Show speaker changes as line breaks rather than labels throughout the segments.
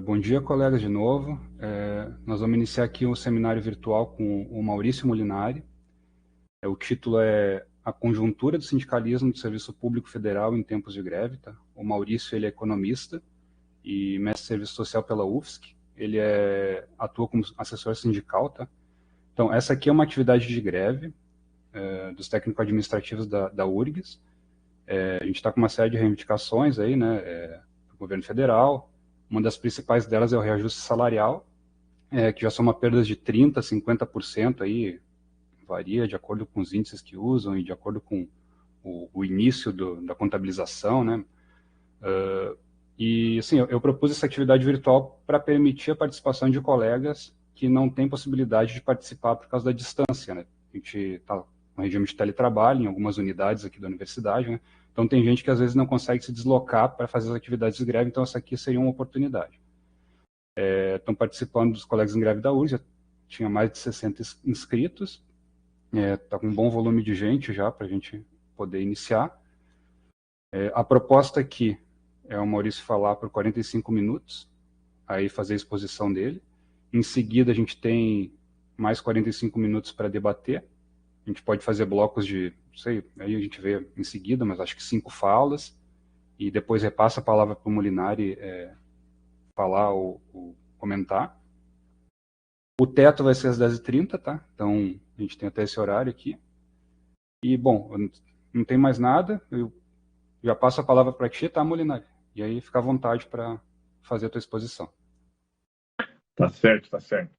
Bom dia, colegas, de novo. Nós vamos iniciar aqui um seminário virtual com o Maurício Molinari. O título é A Conjuntura do Sindicalismo do Serviço Público Federal em Tempos de Greve. Tá? O Maurício ele é economista e mestre de Serviço Social pela UFSC. Ele atua como assessor sindical. Tá? Então, essa aqui é uma atividade de greve dos técnico-administrativos da URGS. A gente está com uma série de reivindicações aí, né, do governo federal. Uma das principais delas é o reajuste salarial, que já são uma perda de 30%, 50% aí, varia de acordo com os índices que usam e de acordo com o início da contabilização, né? E, assim, eu propus essa atividade virtual para permitir a participação de colegas que não têm possibilidade de participar por causa da distância, né? A gente está no regime de teletrabalho em algumas unidades aqui da universidade, né? Então tem gente que às vezes não consegue se deslocar para fazer as atividades de greve, então essa aqui seria uma oportunidade. Estão participando dos colegas em greve da URGS, já tinha mais de 60 inscritos, está com um bom volume de gente já para a gente poder iniciar. A proposta aqui é o Maurício falar por 45 minutos, aí fazer a exposição dele. Em seguida, a gente tem mais 45 minutos para debater. A gente pode fazer blocos de, não sei, aí a gente vê em seguida, mas acho que 5 falas, e depois repassa a palavra para o Molinari falar ou comentar. O teto vai ser às 10h30, tá? Então, a gente tem até esse horário aqui. E, bom, não tem mais nada. Eu já passo a palavra para ti, tá, Molinari? E aí fica à vontade para fazer a tua exposição.
Tá certo, tá certo.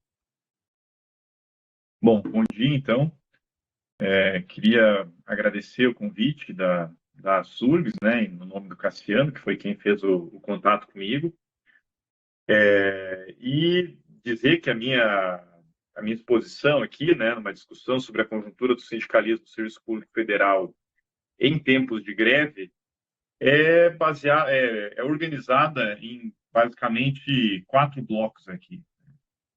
Bom dia, então. Queria agradecer o convite da SURGS, né, no nome do Cassiano, que foi quem fez o contato comigo, e dizer que a minha exposição aqui, né, numa discussão sobre a conjuntura do sindicalismo do Serviço Público Federal em tempos de greve, é organizada em basicamente 4 blocos aqui.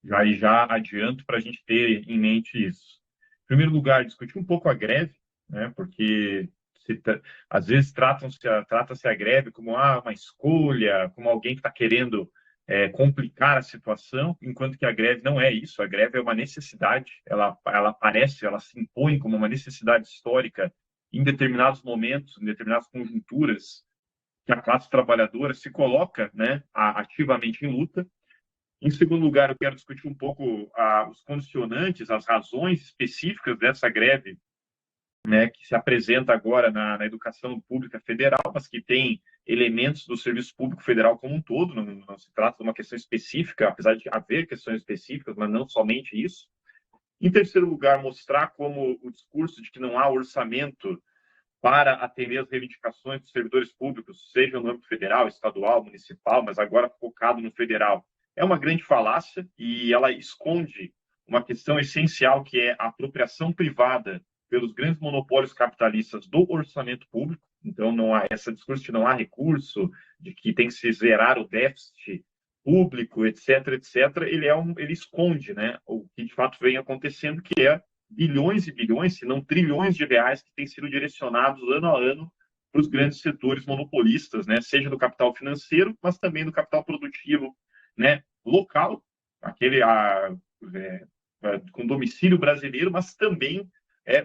Já adianto para a gente ter em mente isso. Em primeiro lugar, discutir um pouco a greve, né, porque às vezes trata-se a greve como uma escolha, como alguém que está querendo complicar a situação, enquanto que a greve não é isso. A greve é uma necessidade, ela aparece, ela se impõe como uma necessidade histórica em determinados momentos, em determinadas conjunturas, que a classe trabalhadora se coloca, né, ativamente em luta. Em segundo lugar, eu quero discutir um pouco os condicionantes, as razões específicas dessa greve, né, que se apresenta agora na educação pública federal, mas que tem elementos do serviço público federal como um todo, não se trata de uma questão específica, apesar de haver questões específicas, mas não somente isso. Em terceiro lugar, mostrar como o discurso de que não há orçamento para atender as reivindicações dos servidores públicos, seja no âmbito federal, estadual, municipal, mas agora focado no federal, é uma grande falácia e ela esconde uma questão essencial que é a apropriação privada pelos grandes monopólios capitalistas do orçamento público. Então, não há esse discurso de que não há recurso, de que tem que se zerar o déficit público, etc., etc., ele esconde, né, o que de fato vem acontecendo, que é bilhões e bilhões, se não trilhões de reais que têm sido direcionados ano a ano para os grandes setores monopolistas, né? Seja do capital financeiro, mas também do capital produtivo, né? Local, com domicílio brasileiro, mas também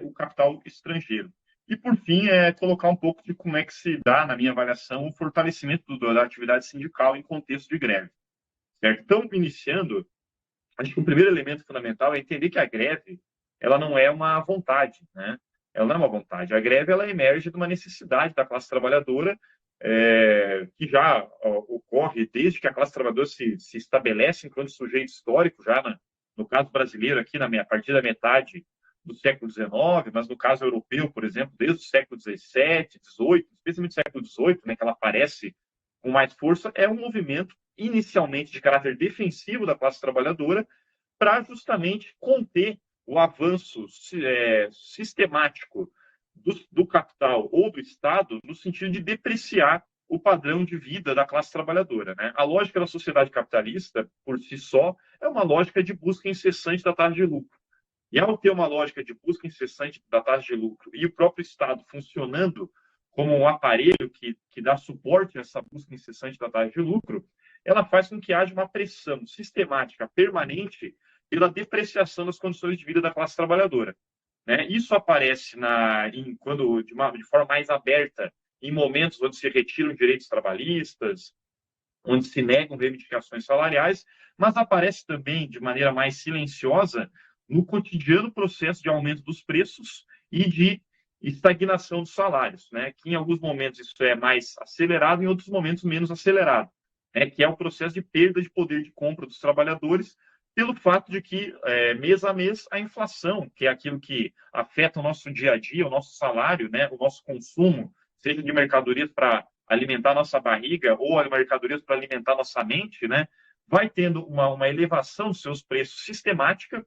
o capital estrangeiro. E, por fim, colocar um pouco de como é que se dá, na minha avaliação, o fortalecimento da atividade sindical em contexto de greve. Certo? Então, iniciando, acho que o primeiro elemento fundamental é entender que a greve ela não é uma vontade, né? Ela não é uma vontade. A greve ela emerge de uma necessidade da classe trabalhadora que já ocorre desde que a classe trabalhadora se estabelece enquanto sujeito histórico, já no caso brasileiro aqui a partir da metade do século XIX, mas no caso europeu, por exemplo, desde o século XVII, XVIII, especialmente o século XVIII, né, que ela aparece com mais força, é um movimento inicialmente de caráter defensivo da classe trabalhadora para justamente conter o avanço sistemático do capital ou do Estado no sentido de depreciar o padrão de vida da classe trabalhadora. Né? A lógica da sociedade capitalista, por si só, é uma lógica de busca incessante da taxa de lucro. E ao ter uma lógica de busca incessante da taxa de lucro e o próprio Estado funcionando como um aparelho que dá suporte a essa busca incessante da taxa de lucro, ela faz com que haja uma pressão sistemática, permanente, pela depreciação das condições de vida da classe trabalhadora. Né? Isso aparece quando de forma mais aberta em momentos onde se retiram direitos trabalhistas, onde se negam reivindicações salariais, mas aparece também de maneira mais silenciosa no cotidiano processo de aumento dos preços e de estagnação dos salários, né? Que em alguns momentos isso é mais acelerado, em outros momentos menos acelerado, né? Que é o processo de perda de poder de compra dos trabalhadores pelo fato de que, mês a mês, a inflação, que é aquilo que afeta o nosso dia a dia, o nosso salário, né? O nosso consumo, seja de mercadorias para alimentar nossa barriga ou mercadorias para alimentar nossa mente, né? Vai tendo uma elevação dos seus preços sistemática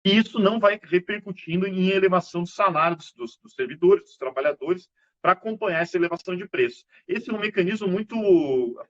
e isso não vai repercutindo em elevação dos salários dos servidores, dos trabalhadores, para acompanhar essa elevação de preço. Esse é um mecanismo muito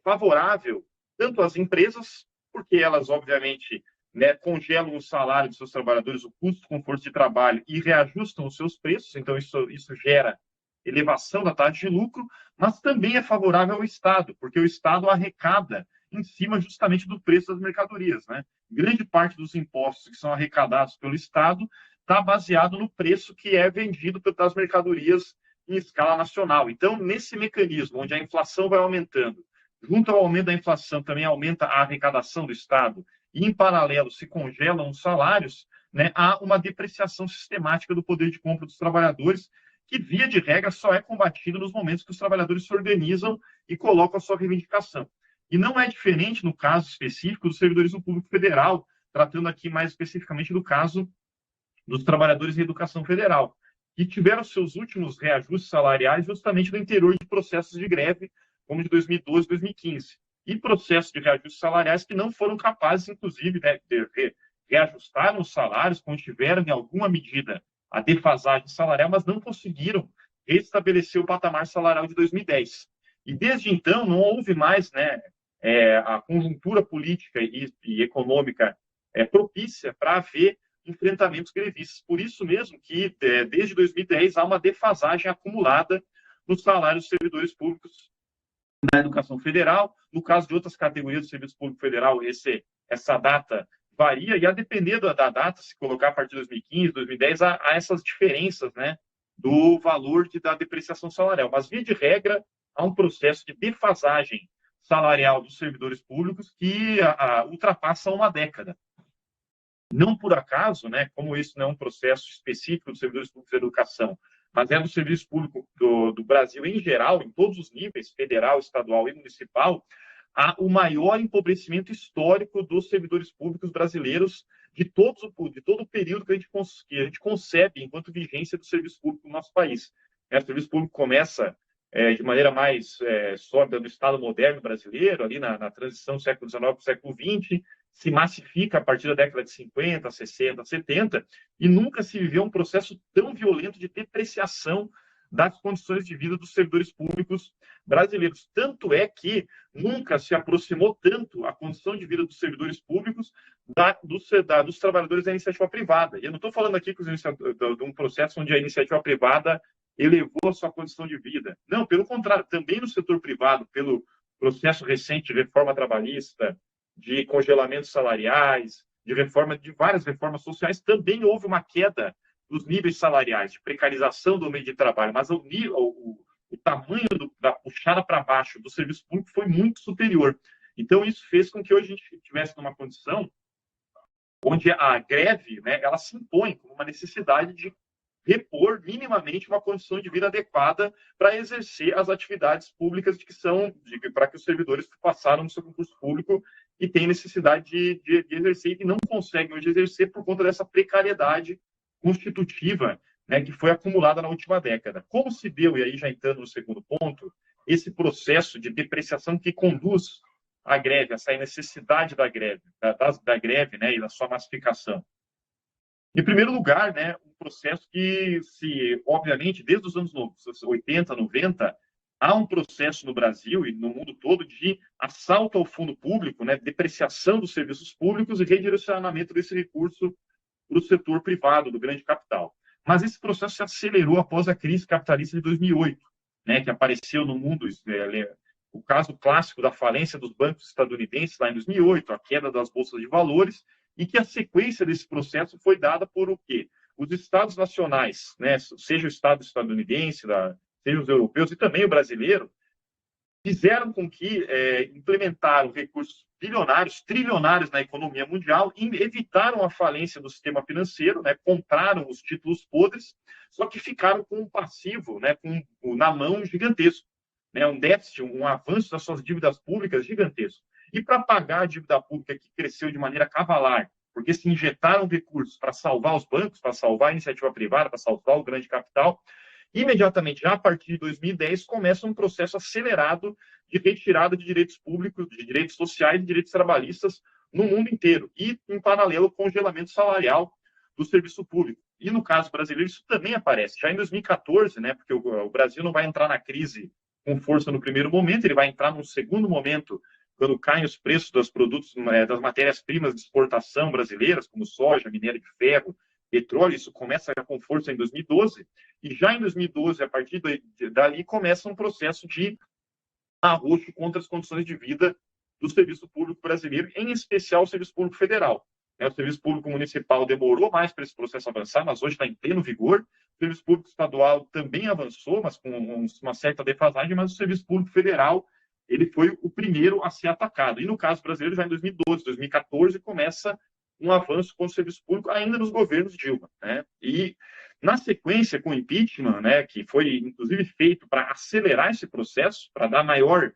favorável tanto às empresas, porque elas, obviamente, né, congelam o salário dos seus trabalhadores, o custo com força de trabalho e reajustam os seus preços, então isso gera elevação da taxa de lucro, mas também é favorável ao Estado, porque o Estado arrecada em cima justamente do preço das mercadorias, né? Grande parte dos impostos que são arrecadados pelo Estado está baseado no preço que é vendido das mercadorias em escala nacional. Então, nesse mecanismo, onde a inflação vai aumentando, junto ao aumento da inflação também aumenta a arrecadação do Estado, e em paralelo se congelam os salários, né, há uma depreciação sistemática do poder de compra dos trabalhadores, que, via de regra, só é combatido nos momentos que os trabalhadores se organizam e colocam a sua reivindicação. E não é diferente no caso específico dos servidores do público federal, tratando aqui mais especificamente do caso dos trabalhadores em educação federal, que tiveram seus últimos reajustes salariais justamente no interior de processos de greve, como de 2012 e 2015. E processos de reajustes salariais que não foram capazes, inclusive, né, de reajustar os salários, contiveram em alguma medida a defasagem salarial, mas não conseguiram restabelecer o patamar salarial de 2010. E desde então não houve mais, né, a conjuntura política e econômica propícia para haver enfrentamentos grevistas. Por isso mesmo que, desde 2010, há uma defasagem acumulada nos salários dos servidores públicos da educação federal. No caso de outras categorias do serviço público federal, essa data varia, e a depender da data, se colocar a partir de 2015, 2010, há essas diferenças, né, do valor da depreciação salarial. Mas, via de regra, há um processo de defasagem salarial dos servidores públicos que ultrapassa uma década. Não por acaso, né, como isso não é um processo específico dos servidores públicos de educação, mas é do serviço público do Brasil em geral, em todos os níveis, federal, estadual e municipal, há o maior empobrecimento histórico dos servidores públicos brasileiros de todo o período que a gente concebe enquanto vigência do serviço público no nosso país. O serviço público começa de maneira mais sólida no Estado moderno brasileiro, ali na transição do século XIX para o século XX, se massifica a partir da década de 50, 60, 70, e nunca se viveu um processo tão violento de depreciação das condições de vida dos servidores públicos brasileiros. Tanto é que nunca se aproximou tanto a condição de vida dos servidores públicos dos trabalhadores da iniciativa privada. E eu não estou falando aqui de um processo onde a iniciativa privada elevou a sua condição de vida. Não, pelo contrário, também no setor privado, pelo processo recente de reforma trabalhista, de congelamentos salariais, de várias reformas sociais, também houve uma queda dos níveis salariais, de precarização do meio de trabalho, mas o tamanho da puxada para baixo do serviço público foi muito superior. Então, isso fez com que hoje a gente estivesse numa condição onde a greve, né, ela se impõe como uma necessidade de repor minimamente uma condição de vida adequada para exercer as atividades públicas para que os servidores que passaram no seu concurso público e têm necessidade de exercer e não conseguem hoje exercer por conta dessa precariedade constitutiva, né, que foi acumulada na última década. Como se deu, e aí já entrando no segundo ponto, esse processo de depreciação que conduz à greve, essa necessidade da greve, da greve, né, e da sua massificação? Em primeiro lugar, né, um processo que, obviamente, desde os anos 80, 90, há um processo no Brasil e no mundo todo de assalto ao fundo público, né, depreciação dos serviços públicos e redirecionamento desse recurso para o setor privado, do grande capital. Mas esse processo se acelerou após a crise capitalista de 2008, né, que apareceu no mundo o caso clássico da falência dos bancos estadunidenses lá em 2008, a queda das bolsas de valores, e que a sequência desse processo foi dada por o quê? Os estados nacionais, né, seja o estado estadunidense, seja os europeus e também o brasileiro, fizeram com que implementaram recursos bilionários, trilionários na economia mundial e evitaram a falência do sistema financeiro, né, compraram os títulos podres, só que ficaram com um passivo, né, na mão gigantesco, né, um déficit, um avanço das suas dívidas públicas gigantesco. E para pagar a dívida pública que cresceu de maneira cavalar, porque se injetaram recursos para salvar os bancos, para salvar a iniciativa privada, para salvar o grande capital, imediatamente, já a partir de 2010, começa um processo acelerado de retirada de direitos públicos, de direitos sociais e direitos trabalhistas no mundo inteiro. E, em paralelo, o congelamento salarial do serviço público. E, no caso brasileiro, isso também aparece. Já em 2014, né, porque o Brasil não vai entrar na crise com força no primeiro momento, ele vai entrar num segundo momento, quando caem os preços dos produtos, das matérias-primas de exportação brasileiras, como soja, minério de ferro, petróleo. Isso começa com força em 2012, e já em 2012, a partir dali, começa um processo de arroxo contra as condições de vida do serviço público brasileiro, em especial o serviço público federal. O serviço público municipal demorou mais para esse processo avançar, mas hoje está em pleno vigor. O serviço público estadual também avançou, mas com uma certa defasagem, mas o serviço público federal ele foi o primeiro a ser atacado. E no caso brasileiro, já em 2012, 2014, começa um avanço com o serviço público, ainda nos governos Dilma, né? E, na sequência, com o impeachment, né, que foi, inclusive, feito para acelerar esse processo, para dar maior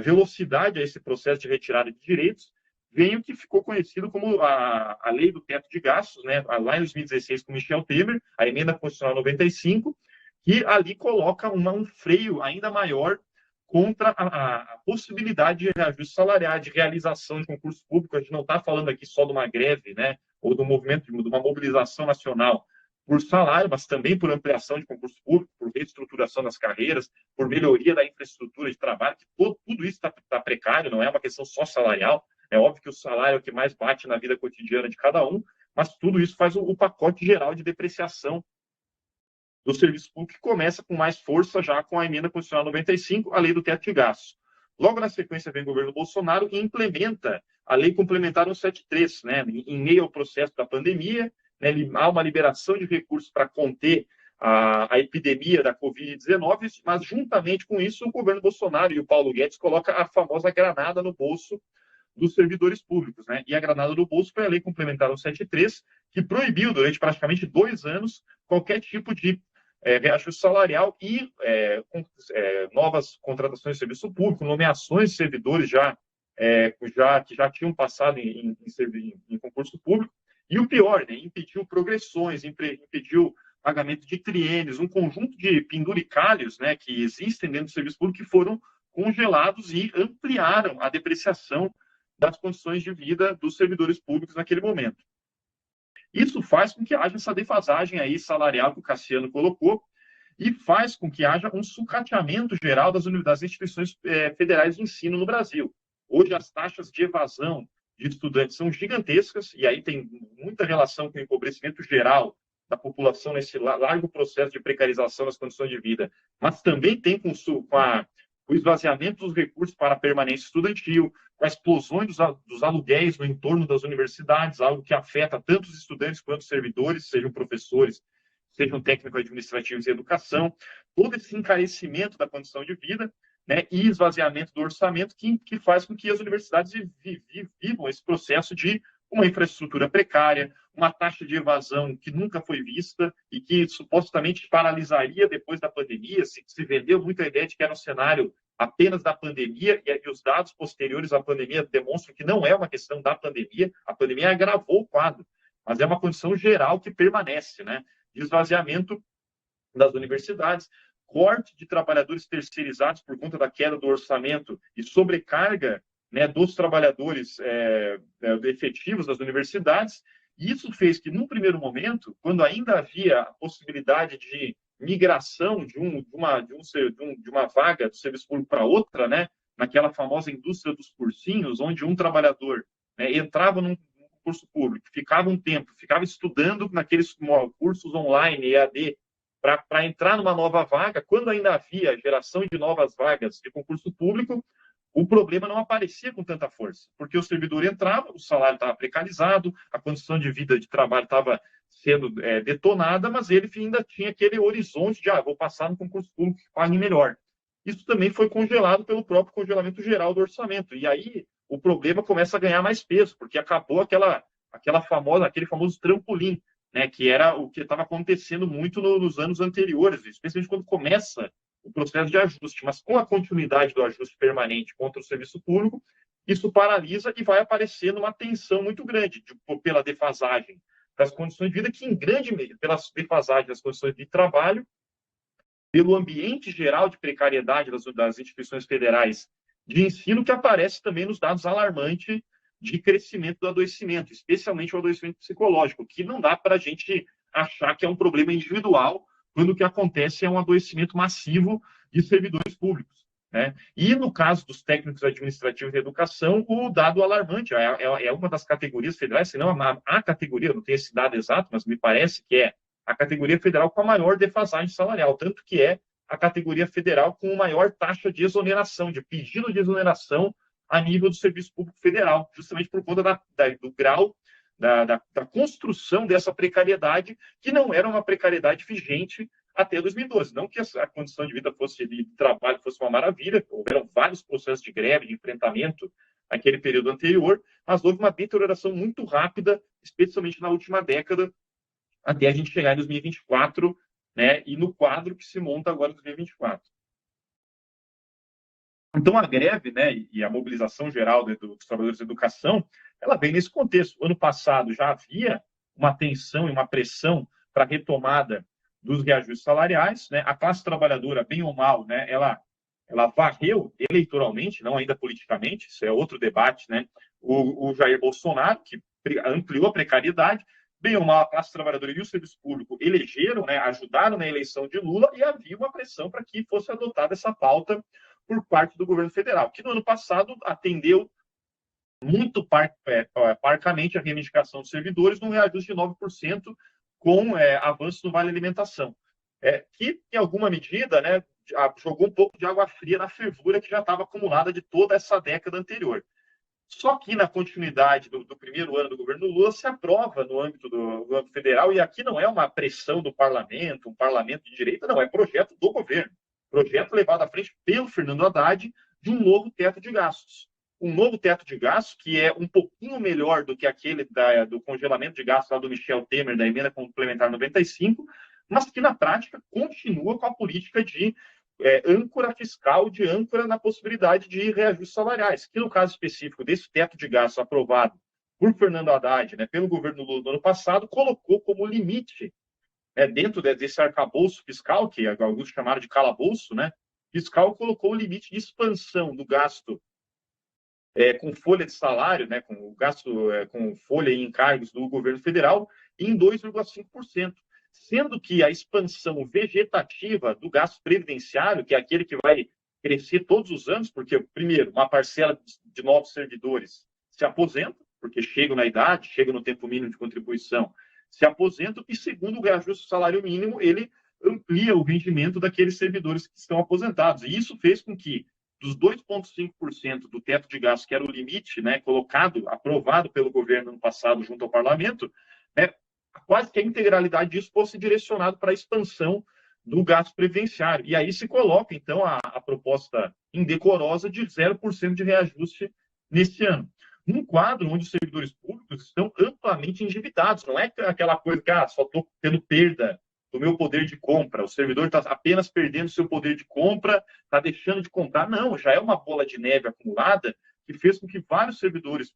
velocidade a esse processo de retirada de direitos, vem o que ficou conhecido como a Lei do Teto de Gastos, né, lá em 2016, com Michel Temer, a Emenda Constitucional 95, que ali coloca um freio ainda maior contra a possibilidade de reajuste salarial, de realização de concurso público. A gente não está falando aqui só de uma greve, né, ou do movimento, de uma mobilização nacional por salário, mas também por ampliação de concurso público, por reestruturação das carreiras, por melhoria da infraestrutura de trabalho, que tudo isso está precário, não é uma questão só salarial. É óbvio que o salário é o que mais bate na vida cotidiana de cada um, mas tudo isso faz o pacote geral de depreciação do serviço público, que começa com mais força já com a Emenda Constitucional 95, a Lei do Teto de Gastos. Logo na sequência vem o governo Bolsonaro e implementa a Lei Complementar 173, né, em meio ao processo da pandemia, né, há uma liberação de recursos para conter a epidemia da Covid-19, mas juntamente com isso o governo Bolsonaro e o Paulo Guedes colocam a famosa granada no bolso dos servidores públicos, né? E a granada do bolso foi a Lei Complementar 173, que proibiu durante praticamente 2 anos qualquer tipo de reajuste salarial e novas contratações de serviço público, nomeações de servidores que já tinham passado em concurso público. E o pior, né, impediu progressões, impediu pagamento de triênios, um conjunto de penduricalhos, né, que existem dentro do serviço público, que foram congelados e ampliaram a depreciação das condições de vida dos servidores públicos naquele momento. Isso faz com que haja essa defasagem aí salarial que o Cassiano colocou e faz com que haja um sucateamento geral das instituições federais de ensino no Brasil. Hoje, as taxas de evasão de estudantes são gigantescas, e aí tem muita relação com o empobrecimento geral da população nesse largo processo de precarização das condições de vida, mas também tem com o esvaziamento dos recursos para a permanência estudantil, com a explosão dos aluguéis no entorno das universidades, algo que afeta tanto os estudantes quanto os servidores, sejam professores, sejam técnicos administrativos e educação, todo esse encarecimento da condição de vida, né, e esvaziamento do orçamento que faz com que as universidades vivam esse processo de uma infraestrutura precária, uma taxa de evasão que nunca foi vista e que supostamente paralisaria depois da pandemia. Se vendeu muito a ideia de que era um cenário apenas da pandemia, e os dados posteriores à pandemia demonstram que não é uma questão da pandemia. A pandemia agravou o quadro, mas é uma condição geral que permanece, né? De esvaziamento das universidades, corte de trabalhadores terceirizados por conta da queda do orçamento e sobrecarga, né, dos trabalhadores efetivos das universidades. E isso fez que, num primeiro momento, quando ainda havia a possibilidade de migração de uma vaga do serviço público para outra, né, naquela famosa indústria dos cursinhos, onde um trabalhador, né, entrava num curso público, ficava um tempo, ficava estudando naqueles cursos online, EAD, para entrar numa nova vaga, quando ainda havia geração de novas vagas de concurso público, o problema não aparecia com tanta força, porque o servidor entrava, o salário estava precarizado, a condição de vida de trabalho estava sendo detonada, mas ele ainda tinha aquele horizonte de, vou passar no concurso público que pague melhor. Isso também foi congelado pelo próprio congelamento geral do orçamento. E aí o problema começa a ganhar mais peso, porque acabou aquele famoso trampolim, né, que era o que estava acontecendo muito nos anos anteriores, especialmente quando começa o processo de ajuste. Mas com a continuidade do ajuste permanente contra o serviço público, isso paralisa e vai aparecendo uma tensão muito grande pela defasagem das condições de vida, que em grande medida, pela defasagem das condições de trabalho, pelo ambiente geral de precariedade das instituições federais de ensino, que aparece também nos dados alarmantes de crescimento do adoecimento, especialmente o adoecimento psicológico, que não dá para a gente achar que é um problema individual, quando o que acontece é um adoecimento massivo de servidores públicos, né? E no caso dos técnicos administrativos de educação, o dado alarmante é uma das categorias federais, se não a categoria, não tenho esse dado exato, mas me parece que é a categoria federal com a maior defasagem salarial, tanto que é a categoria federal com a maior taxa de exoneração, de pedido de exoneração a nível do Serviço Público Federal, justamente por conta do grau da construção dessa precariedade, que não era uma precariedade vigente até 2012. Não que a condição de vida de trabalho fosse uma maravilha, houveram vários processos de greve, de enfrentamento naquele período anterior, mas houve uma deterioração muito rápida, especialmente na última década, até a gente chegar em 2024, né, e no quadro que se monta agora em 2024. Então, a greve, né, e a mobilização geral dos trabalhadores da educação, ela vem nesse contexto. Ano passado já havia uma tensão e uma pressão para a retomada dos reajustes salariais, né? A classe trabalhadora, bem ou mal, né, ela varreu eleitoralmente, não ainda politicamente, isso é outro debate, né? O Jair Bolsonaro, que ampliou a precariedade, bem ou mal, a classe trabalhadora e o serviço público elegeram, né, ajudaram na eleição de Lula, e havia uma pressão para que fosse adotada essa pauta por parte do governo federal, que no ano passado atendeu muito parcamente a reivindicação dos servidores num reajuste de 9%, com avanço no Vale Alimentação, que, em alguma medida, né, jogou um pouco de água fria na fervura que já estava acumulada de toda essa década anterior. Só que, na continuidade do primeiro ano do governo Lula, se aprova no âmbito do âmbito federal, e aqui não é uma pressão do parlamento, um parlamento de direita, não, é projeto do governo. Projeto levado à frente pelo Fernando Haddad de um novo teto de gastos. Um novo teto de gastos que é um pouquinho melhor do que aquele do congelamento de gastos lá do Michel Temer, da emenda complementar 95, mas que, na prática, continua com a política de âncora fiscal, de âncora na possibilidade de reajustes salariais, que no caso específico desse teto de gastos aprovado por Fernando Haddad, né, pelo governo Lula no ano passado, colocou como limite, dentro desse arcabouço fiscal, que alguns chamaram de calabouço, né, fiscal, colocou o limite de expansão do gasto com folha de salário, né, com o gasto com folha e encargos do governo federal, em 2,5%. Sendo que a expansão vegetativa do gasto previdenciário, que é aquele que vai crescer todos os anos, porque, primeiro, uma parcela de novos servidores se aposenta, porque chegam na idade, chegam no tempo mínimo de contribuição, se aposentam, e, segundo, o reajuste do salário mínimo, ele amplia o rendimento daqueles servidores que estão aposentados. E isso fez com que, dos 2,5% do teto de gastos, que era o limite, né, colocado, aprovado pelo governo no passado junto ao parlamento, né, quase que a integralidade disso fosse direcionado para a expansão do gasto previdenciário. E aí se coloca, então, a proposta indecorosa de 0% de reajuste nesse ano. Num quadro onde os servidores públicos estão amplamente endividados. Não é aquela coisa que só estou tendo perda do meu poder de compra, o servidor está apenas perdendo seu poder de compra, está deixando de comprar. Não, já é uma bola de neve acumulada que fez com que vários servidores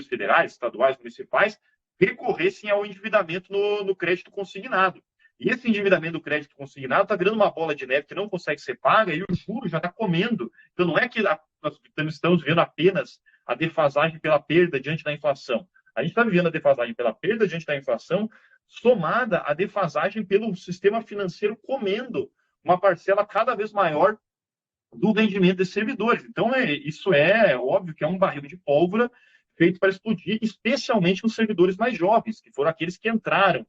federais, estaduais, municipais, recorressem ao endividamento no crédito consignado. E esse endividamento do crédito consignado está virando uma bola de neve que não consegue ser paga e o juro já está comendo. Então, não é que nós estamos vendo apenas a defasagem pela perda diante da inflação. A gente está vivendo a defasagem pela perda diante da inflação, somada à defasagem pelo sistema financeiro comendo uma parcela cada vez maior do rendimento desses servidores. Então, isso é óbvio que é um barril de pólvora feito para explodir, especialmente nos servidores mais jovens, que foram aqueles que entraram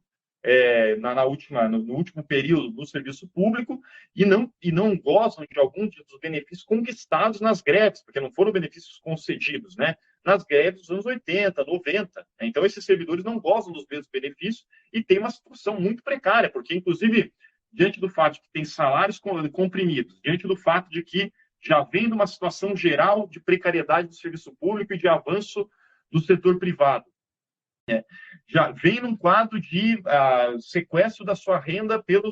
no último período do serviço público e não gozam de alguns dos benefícios conquistados nas greves, porque não foram benefícios concedidos, né? Nas greves dos anos 80, 90. Então, esses servidores não gozam dos mesmos benefícios e tem uma situação muito precária, porque, inclusive, diante do fato de que tem salários comprimidos, diante do fato de que já vem de uma situação geral de precariedade do serviço público e de avanço do setor privado, já vem num quadro de sequestro da sua renda pelo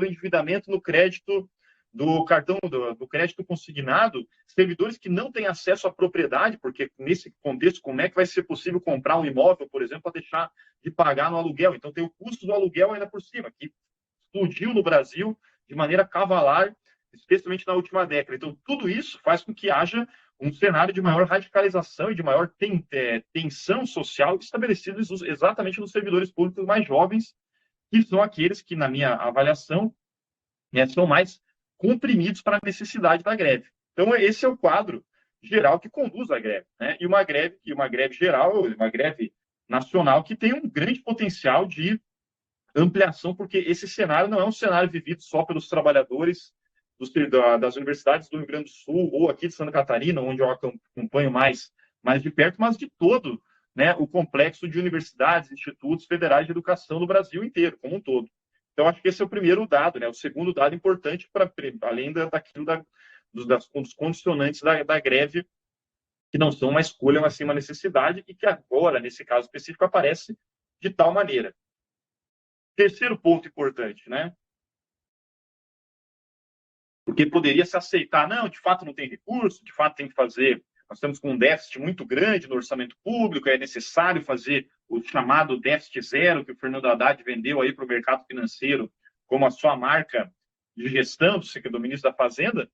endividamento no crédito do cartão do crédito consignado, servidores que não têm acesso à propriedade, porque nesse contexto, como é que vai ser possível comprar um imóvel, por exemplo, para deixar de pagar no aluguel? Então, tem o custo do aluguel ainda por cima, que explodiu no Brasil de maneira cavalar, especialmente na última década. Então, tudo isso faz com que haja um cenário de maior radicalização e de maior tensão social estabelecido exatamente nos servidores públicos mais jovens, que são aqueles que, na minha avaliação, são mais comprimidos para a necessidade da greve. Então, esse é o quadro geral que conduz à greve, né? E uma greve geral, uma greve nacional que tem um grande potencial de ampliação, porque esse cenário não é um cenário vivido só pelos trabalhadores das universidades do Rio Grande do Sul ou aqui de Santa Catarina, onde eu acompanho mais de perto, mas de todo, né, o complexo de universidades, institutos federais de educação do Brasil inteiro, como um todo. Então, acho que esse é o primeiro dado, né? O segundo dado importante, além daquilo dos condicionantes da greve, que não são uma escolha, mas sim uma necessidade, e que agora, nesse caso específico, aparece de tal maneira. Terceiro ponto importante, né? Porque poderia se aceitar, não, de fato não tem recurso, de fato tem que fazer, nós estamos com um déficit muito grande no orçamento público, é necessário fazer o chamado déficit zero, que o Fernando Haddad vendeu aí para o mercado financeiro como a sua marca de gestão do ministro da Fazenda,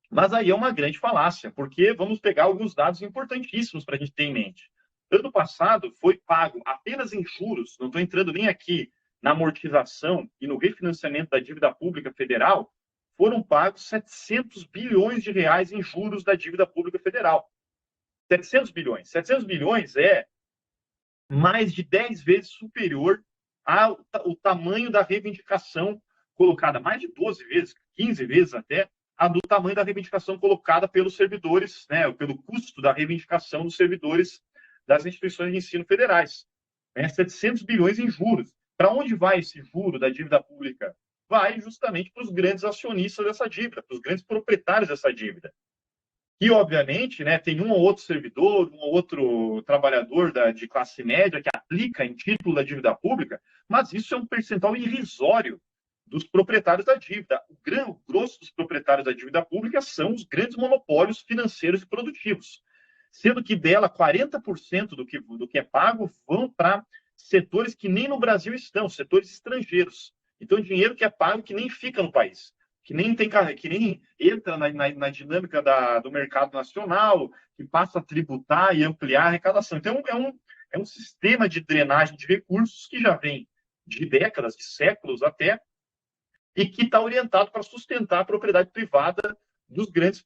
mas aí é uma grande falácia, porque vamos pegar alguns dados importantíssimos para a gente ter em mente. Ano passado foi pago apenas em juros, não estou entrando nem aqui na amortização e no refinanciamento da dívida pública federal, foram pagos 700 bilhões de reais em juros da dívida pública federal. 700 bilhões. 700 bilhões é mais de 10 vezes superior ao tamanho da reivindicação colocada, mais de 12 vezes, 15 vezes até, do tamanho da reivindicação colocada pelos servidores, né, pelo custo da reivindicação dos servidores das instituições de ensino federais. 700 bilhões em juros. Para onde vai esse juro da dívida pública? Vai justamente para os grandes acionistas dessa dívida, para os grandes proprietários dessa dívida. E, obviamente, né, tem um ou outro servidor, um ou outro trabalhador de classe média que aplica em título da dívida pública, mas isso é um percentual irrisório dos proprietários da dívida. O grosso dos proprietários da dívida pública são os grandes monopólios financeiros e produtivos, sendo que dela 40% do que é pago vão para setores que nem no Brasil estão, setores estrangeiros. Então, dinheiro que é pago que nem fica no país, que nem entra na dinâmica do mercado nacional, que passa a tributar e ampliar a arrecadação. Então, é um sistema de drenagem de recursos que já vem de décadas, de séculos até, e que está orientado para sustentar a propriedade privada dos grandes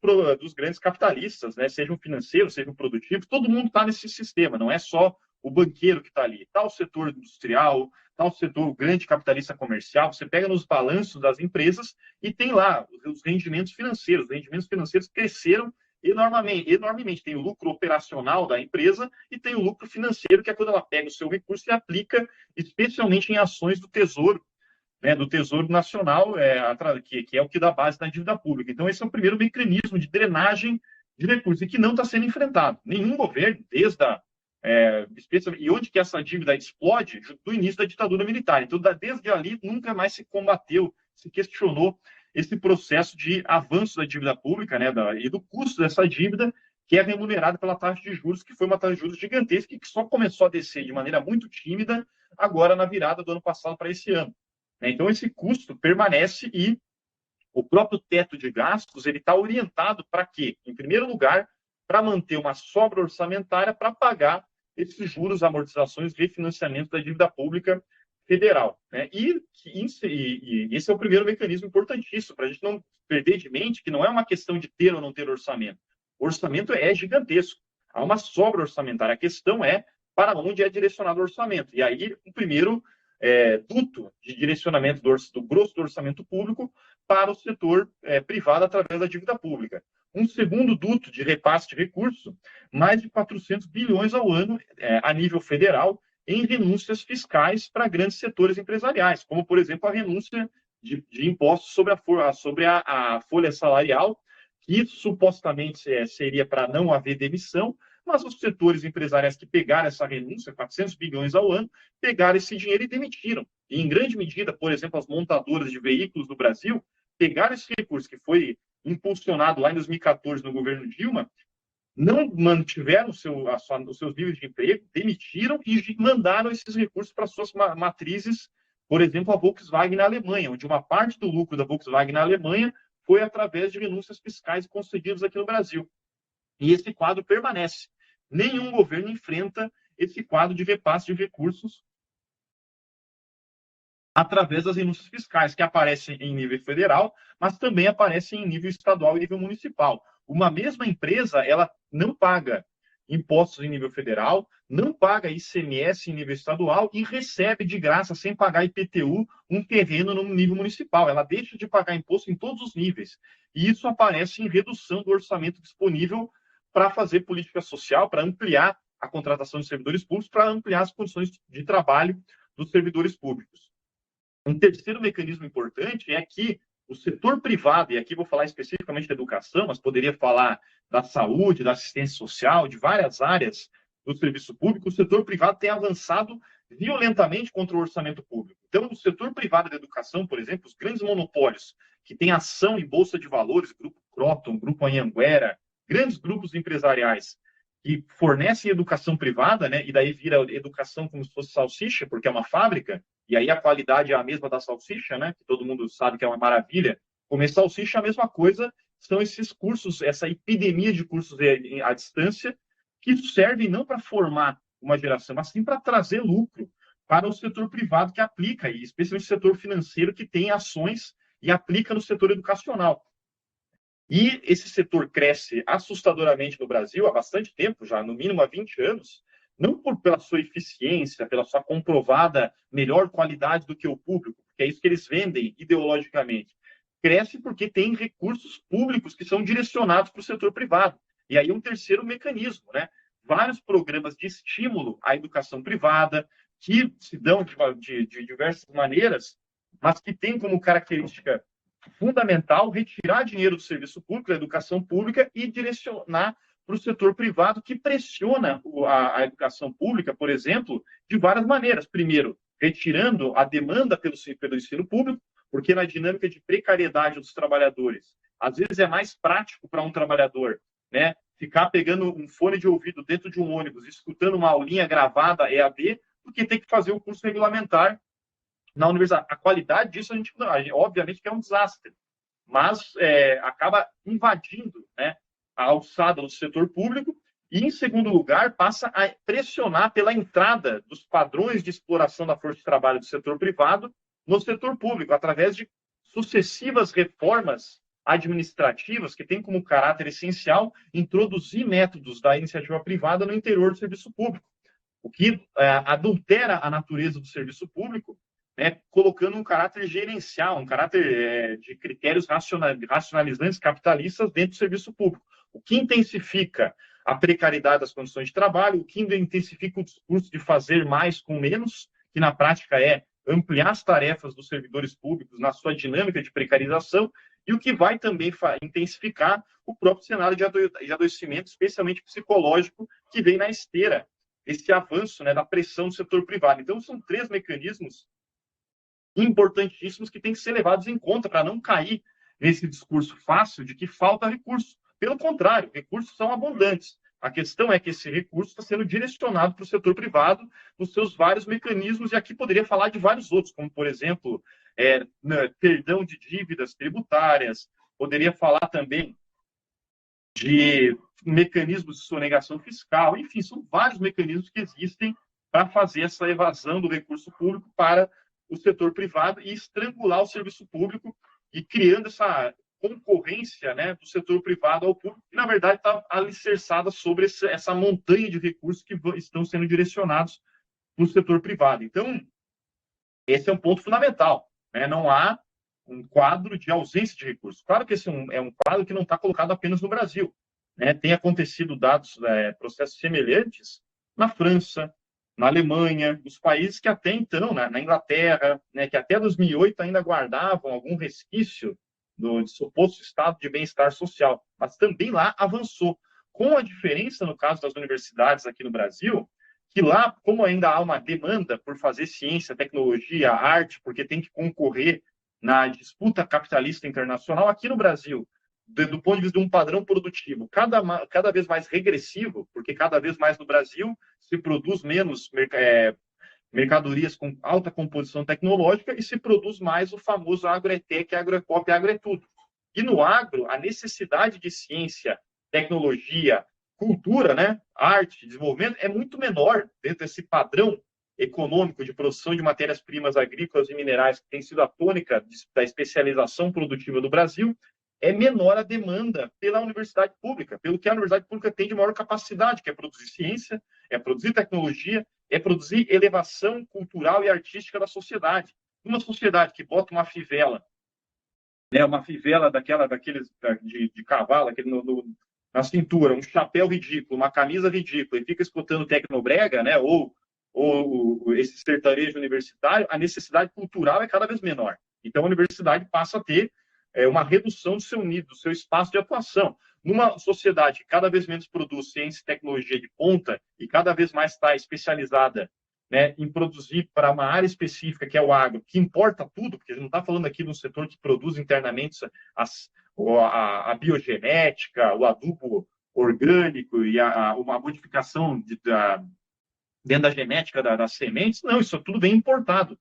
capitalistas, né? Sejam financeiros, sejam produtivos, todo mundo está nesse sistema, não é só o banqueiro que está ali. Está o setor industrial, está o setor grande capitalista comercial, você pega nos balanços das empresas e tem lá os rendimentos financeiros. Os rendimentos financeiros cresceram enormemente. Tem o lucro operacional da empresa e tem o lucro financeiro, que é quando ela pega o seu recurso e aplica, especialmente em ações do Tesouro, né, do Tesouro Nacional, que é o que dá base na dívida pública. Então, esse é o primeiro mecanismo de drenagem de recursos e que não está sendo enfrentado. Nenhum governo, e onde que essa dívida explode? Do início da ditadura militar. Então, desde ali, nunca mais se combateu, se questionou esse processo de avanço da dívida pública, né, e do custo dessa dívida, que é remunerada pela taxa de juros, que foi uma taxa de juros gigantesca e que só começou a descer de maneira muito tímida agora na virada do ano passado para esse ano. Então, esse custo permanece e o próprio teto de gastos ele está orientado para quê? Em primeiro lugar, para manter uma sobra orçamentária para pagar esses juros, amortizações, refinanciamento da dívida pública federal. Né? E esse é o primeiro mecanismo importantíssimo, para a gente não perder de mente que não é uma questão de ter ou não ter orçamento. O orçamento é gigantesco. Há uma sobra orçamentária. A questão é para onde é direcionado o orçamento. E aí, o primeiro duto de direcionamento do grosso do orçamento público para o setor privado através da dívida pública. Um segundo duto de repasse de recurso, mais de 400 bilhões ao ano a nível federal, em renúncias fiscais para grandes setores empresariais, como, por exemplo, a renúncia de impostos sobre a folha salarial, que supostamente seria para não haver demissão, mas os setores empresariais que pegaram essa renúncia, 400 bilhões ao ano, pegaram esse dinheiro e demitiram. E, em grande medida, por exemplo, as montadoras de veículos do Brasil pegaram esse recurso que foi impulsionado lá em 2014 no governo Dilma, não mantiveram os seus níveis de emprego, demitiram e mandaram esses recursos para suas matrizes, por exemplo, a Volkswagen na Alemanha, onde uma parte do lucro da Volkswagen na Alemanha foi através de renúncias fiscais concedidas aqui no Brasil. E esse quadro permanece. Nenhum governo enfrenta esse quadro de repasse de recursos através das renúncias fiscais, que aparecem em nível federal, mas também aparecem em nível estadual e nível municipal. Uma mesma empresa, ela não paga impostos em nível federal, não paga ICMS em nível estadual e recebe de graça, sem pagar IPTU, um terreno no nível municipal. Ela deixa de pagar imposto em todos os níveis. E isso aparece em redução do orçamento disponível para fazer política social, para ampliar a contratação de servidores públicos, para ampliar as condições de trabalho dos servidores públicos. Um terceiro mecanismo importante é que o setor privado, e aqui vou falar especificamente da educação, mas poderia falar da saúde, da assistência social, de várias áreas do serviço público, o setor privado tem avançado violentamente contra o orçamento público. Então, o setor privado da educação, por exemplo, os grandes monopólios que têm ação em bolsa de valores, Grupo Croton, Grupo Anhanguera, grandes grupos empresariais que fornecem educação privada, né, e daí vira educação como se fosse salsicha, porque é uma fábrica, e aí a qualidade é a mesma da salsicha, né, que todo mundo sabe que é uma maravilha. Comer salsicha é a mesma coisa, são esses cursos, essa epidemia de cursos à distância, que servem não para formar uma geração, mas sim para trazer lucro para o setor privado que aplica, e especialmente o setor financeiro que tem ações e aplica no setor educacional. E esse setor cresce assustadoramente no Brasil há bastante tempo, já no mínimo há 20 anos, não pela sua eficiência, pela sua comprovada melhor qualidade do que o público, porque é isso que eles vendem ideologicamente. Cresce porque tem recursos públicos que são direcionados para o setor privado. E aí um terceiro mecanismo, né? Vários programas de estímulo à educação privada, que se dão de diversas maneiras, mas que têm como característica fundamental retirar dinheiro do serviço público, da educação pública, e direcionar para o setor privado, que pressiona a educação pública, por exemplo, de várias maneiras. Primeiro, retirando a demanda pelo ensino público, porque na dinâmica de precariedade dos trabalhadores, às vezes é mais prático para um trabalhador, né, ficar pegando um fone de ouvido dentro de um ônibus, escutando uma aulinha gravada EAD, do que ter que fazer o curso regulamentar na universidade. A qualidade disso, a gente obviamente que é um desastre, mas acaba invadindo, né, a alçada do setor público e, em segundo lugar, passa a pressionar pela entrada dos padrões de exploração da força de trabalho do setor privado no setor público, através de sucessivas reformas administrativas que têm como caráter essencial introduzir métodos da iniciativa privada no interior do serviço público, o que adultera a natureza do serviço público, né, colocando um caráter gerencial, um caráter de critérios racionalizantes capitalistas dentro do serviço público, o que intensifica a precariedade das condições de trabalho, o que intensifica o discurso de fazer mais com menos, que na prática é ampliar as tarefas dos servidores públicos na sua dinâmica de precarização, e o que vai também intensificar o próprio cenário de adoecimento, especialmente psicológico, que vem na esteira, esse avanço, né, da pressão do setor privado. Então, são três mecanismos importantíssimos que têm que ser levados em conta para não cair nesse discurso fácil de que falta recurso. Pelo contrário, recursos são abundantes. A questão é que esse recurso está sendo direcionado para o setor privado nos seus vários mecanismos, e aqui poderia falar de vários outros, como, por exemplo, perdão de dívidas tributárias, poderia falar também de mecanismos de sonegação fiscal, enfim, são vários mecanismos que existem para fazer essa evasão do recurso público para o setor privado e estrangular o serviço público, e criando essa concorrência, né, do setor privado ao público, que na verdade está alicerçada sobre essa montanha de recursos que estão sendo direcionados para o setor privado. Então, Esse é um ponto fundamental, né? Não há um quadro de ausência de recursos. Claro que esse é um quadro que não está colocado apenas no Brasil, né? Tem acontecido processos semelhantes na França, na Alemanha, nos países que até então, na Inglaterra, né, que até 2008 ainda guardavam algum resquício do suposto estado de bem-estar social, mas também lá avançou. Com a diferença, no caso das universidades aqui no Brasil, que lá, como ainda há uma demanda por fazer ciência, tecnologia, arte, porque tem que concorrer na disputa capitalista internacional, aqui no Brasil, do ponto de vista de um padrão produtivo cada vez mais regressivo, porque cada vez mais no Brasil se produz menos mercadorias com alta composição tecnológica e se produz mais o famoso agroetec, agroepop, agroetudo. E no agro, a necessidade de ciência, tecnologia, cultura, né, arte, desenvolvimento é muito menor dentro desse padrão econômico de produção de matérias-primas agrícolas e minerais que tem sido a tônica da especialização produtiva do Brasil, é menor a demanda pela universidade pública, pelo que a universidade pública tem de maior capacidade, que é produzir ciência, é produzir tecnologia, é produzir elevação cultural e artística da sociedade. Uma sociedade que bota uma fivela daqueles de cavalo, na cintura, um chapéu ridículo, uma camisa ridícula, e fica escutando tecnobrega, né, ou esse sertanejo universitário, a necessidade cultural é cada vez menor. Então, a universidade passa a ter uma redução do seu espaço de atuação. Numa sociedade que cada vez menos produz ciência e tecnologia de ponta e cada vez mais está especializada, né, em produzir para uma área específica, que é o agro, que importa tudo, porque a gente não está falando aqui de um setor que produz internamente a biogenética, o adubo orgânico e uma modificação dentro da genética das sementes, não, isso tudo vem importado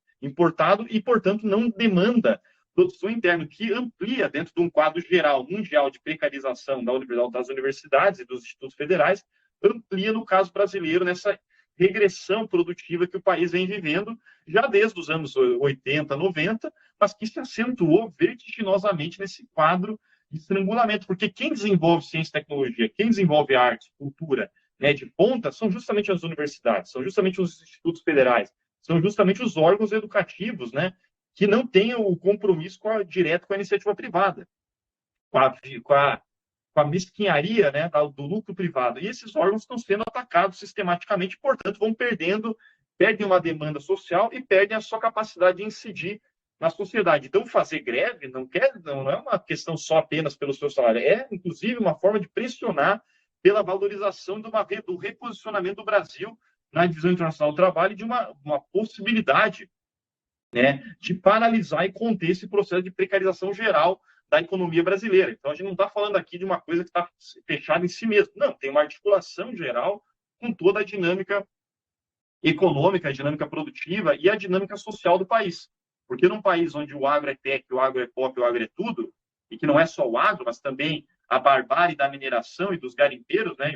e, portanto, não demanda produção interna, que amplia dentro de um quadro geral mundial de precarização das universidades e dos institutos federais, amplia no caso brasileiro nessa regressão produtiva que o país vem vivendo já desde os anos 80, 90, mas que se acentuou vertiginosamente nesse quadro de estrangulamento, porque quem desenvolve ciência e tecnologia, quem desenvolve arte, cultura, né, de ponta, são justamente as universidades, são justamente os institutos federais, são justamente os órgãos educativos, né, que não têm o compromisso direto com a iniciativa privada, com a mesquinharia, né, do lucro privado. E esses órgãos estão sendo atacados sistematicamente, portanto, perdem uma demanda social e perdem a sua capacidade de incidir na sociedade. Então, fazer greve não é uma questão só apenas pelo seu salário, é, inclusive, uma forma de pressionar pela valorização do reposicionamento do Brasil na divisão internacional do trabalho e de uma possibilidade, né, de paralisar e conter esse processo de precarização geral da economia brasileira. Então, a gente não está falando aqui de uma coisa que está fechada em si mesmo. Não, tem uma articulação geral com toda a dinâmica econômica, a dinâmica produtiva e a dinâmica social do país. Porque num país onde o agro é tech, o agro é pop, o agro é tudo, e que não é só o agro, mas também a barbárie da mineração e dos garimpeiros, né,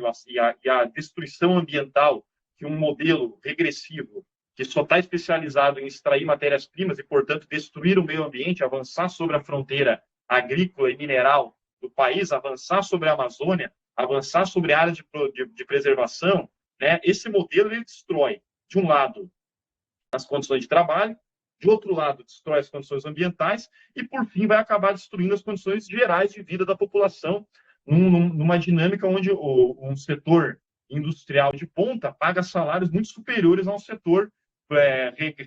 e a destruição ambiental, que um modelo regressivo que só está especializado em extrair matérias-primas e, portanto, destruir o meio ambiente, avançar sobre a fronteira agrícola e mineral do país, avançar sobre a Amazônia, avançar sobre áreas de preservação, né? Esse modelo ele destrói, de um lado, as condições de trabalho, de outro lado, destrói as condições ambientais e, por fim, vai acabar destruindo as condições gerais de vida da população numa dinâmica onde um setor industrial de ponta paga salários muito superiores a um setor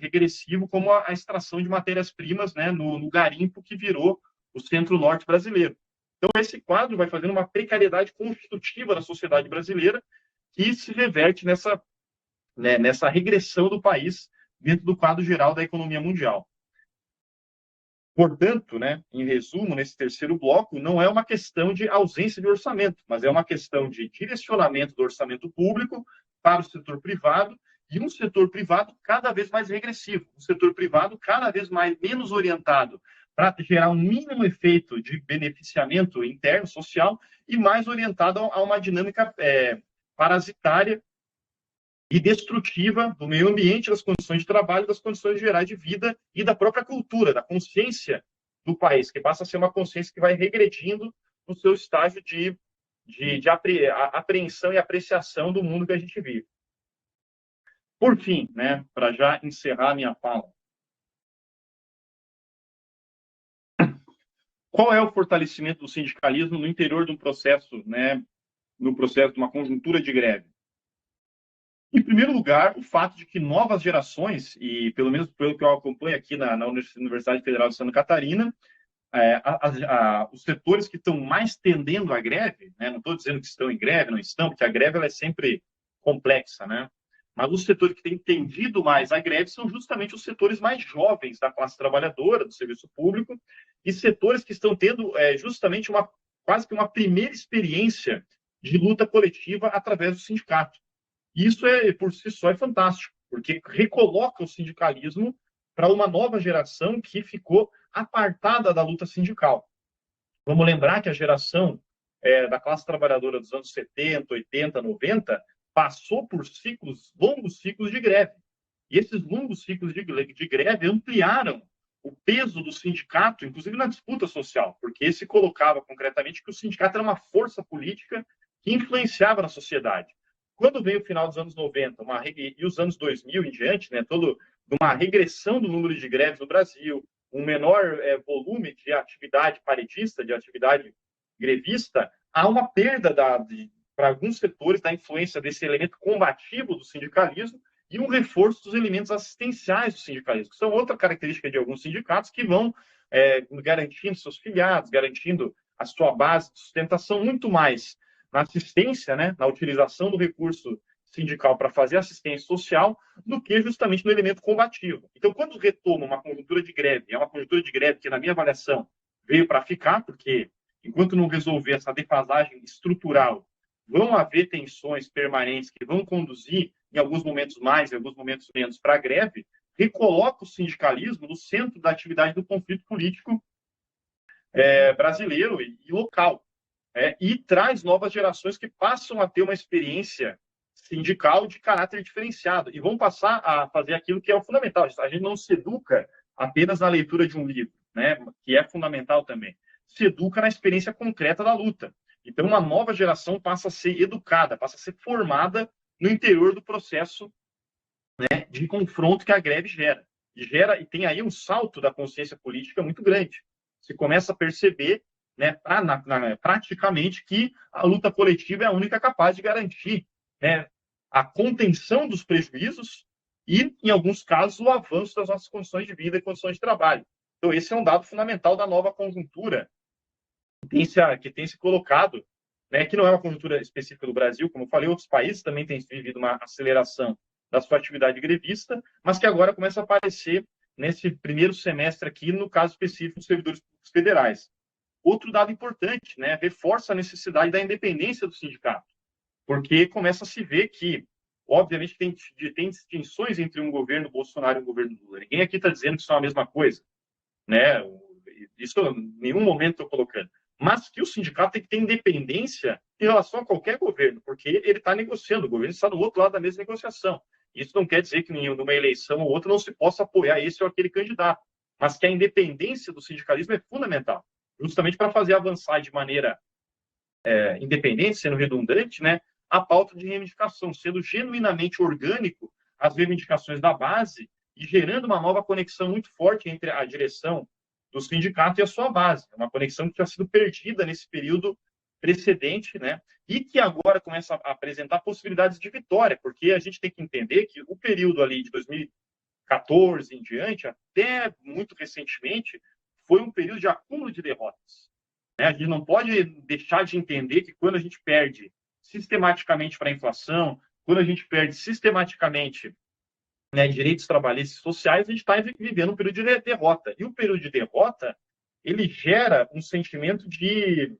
regressivo, como a extração de matérias-primas, né, no garimpo que virou o centro-norte brasileiro. Então, esse quadro vai fazendo uma precariedade constitutiva da sociedade brasileira que se reverte nessa regressão do país dentro do quadro geral da economia mundial. Portanto, né, em resumo, nesse terceiro bloco, não é uma questão de ausência de orçamento, mas é uma questão de direcionamento do orçamento público para o setor privado e um setor privado cada vez mais regressivo, um setor privado cada vez menos orientado para gerar um mínimo efeito de beneficiamento interno, social, e mais orientado a uma dinâmica parasitária e destrutiva do meio ambiente, das condições de trabalho, das condições gerais de vida e da própria cultura, da consciência do país, que passa a ser uma consciência que vai regredindo no seu estágio de apreensão e apreciação do mundo que a gente vive. Por fim, né, para já encerrar a minha fala, Qual é o fortalecimento do sindicalismo no interior de um processo, né, no processo de uma conjuntura de greve? Em primeiro lugar, o fato de que novas gerações, e pelo menos pelo que eu acompanho aqui na Universidade Federal de Santa Catarina, os setores que estão mais tendendo à greve, né, não estou dizendo que estão em greve, não estão, porque a greve ela é sempre complexa, né? Mas os setores que têm tendido mais à greve são justamente os setores mais jovens da classe trabalhadora, do serviço público, e setores que estão tendo justamente quase que uma primeira experiência de luta coletiva através do sindicato. Isso, por si só, é fantástico, porque recoloca o sindicalismo para uma nova geração que ficou apartada da luta sindical. Vamos lembrar que a geração da classe trabalhadora dos anos 70, 80, 90 passou por longos ciclos de greve. E esses longos ciclos de greve ampliaram o peso do sindicato, inclusive na disputa social, porque se colocava concretamente que o sindicato era uma força política que influenciava na sociedade. Quando veio o final dos anos 90 e os anos 2000 em diante, né, uma regressão do número de greves no Brasil, um menor volume de atividade paredista, de atividade grevista, há uma perda para alguns setores da influência desse elemento combativo do sindicalismo e um reforço dos elementos assistenciais do sindicalismo, que são outra característica de alguns sindicatos que vão garantindo seus filiados, garantindo a sua base de sustentação muito mais na assistência, né, na utilização do recurso sindical para fazer assistência social, do que justamente no elemento combativo. Então, quando retoma uma conjuntura de greve, é uma conjuntura de greve que, na minha avaliação, veio para ficar, porque enquanto não resolver essa defasagem estrutural, vão haver tensões permanentes que vão conduzir, em alguns momentos mais, em alguns momentos menos, para a greve, recoloca o sindicalismo no centro da atividade do conflito político brasileiro e local. E traz novas gerações que passam a ter uma experiência sindical de caráter diferenciado e vão passar a fazer aquilo que é o fundamental. A gente não se educa apenas na leitura de um livro, né, que é fundamental também. Se educa na experiência concreta da luta. Então, uma nova geração passa a ser educada, passa a ser formada no interior do processo, né, de confronto que a greve gera. E tem aí um salto da consciência política muito grande. Você começa a perceber, né, praticamente, que a luta coletiva é a única capaz de garantir, né, a contenção dos prejuízos e, em alguns casos, o avanço das nossas condições de vida e condições de trabalho. Então, esse é um dado fundamental da nova conjuntura que tem se colocado, né, que não é uma conjuntura específica do Brasil, como eu falei, outros países também têm vivido uma aceleração da sua atividade grevista, mas que agora começa a aparecer nesse primeiro semestre aqui, no caso específico dos servidores públicos federais. Outro dado importante, né, reforça a necessidade da independência do sindicato, porque começa a se ver que, obviamente, tem distinções entre um governo Bolsonaro e um governo Lula. Ninguém aqui está dizendo que são a mesma coisa, né? Isso em nenhum momento estou colocando. Mas que o sindicato tem que ter independência em relação a qualquer governo, porque ele está negociando, o governo está do outro lado da mesma negociação. Isso não quer dizer que numa eleição ou outra não se possa apoiar esse ou aquele candidato, mas que a independência do sindicalismo é fundamental, justamente para fazer avançar de maneira independente, sendo redundante, né, a pauta de reivindicação, sendo genuinamente orgânico as reivindicações da base e gerando uma nova conexão muito forte entre a direção do sindicato e a sua base, uma conexão que tinha sido perdida nesse período precedente, né, e que agora começa a apresentar possibilidades de vitória, porque a gente tem que entender que o período ali de 2014 em diante, até muito recentemente, foi um período de acúmulo de derrotas. A gente não pode deixar de entender que quando a gente perde sistematicamente para a inflação, quando a gente perde sistematicamente, né, direitos trabalhistas e sociais, a gente está vivendo um período de derrota. E o período de derrota, ele gera um sentimento de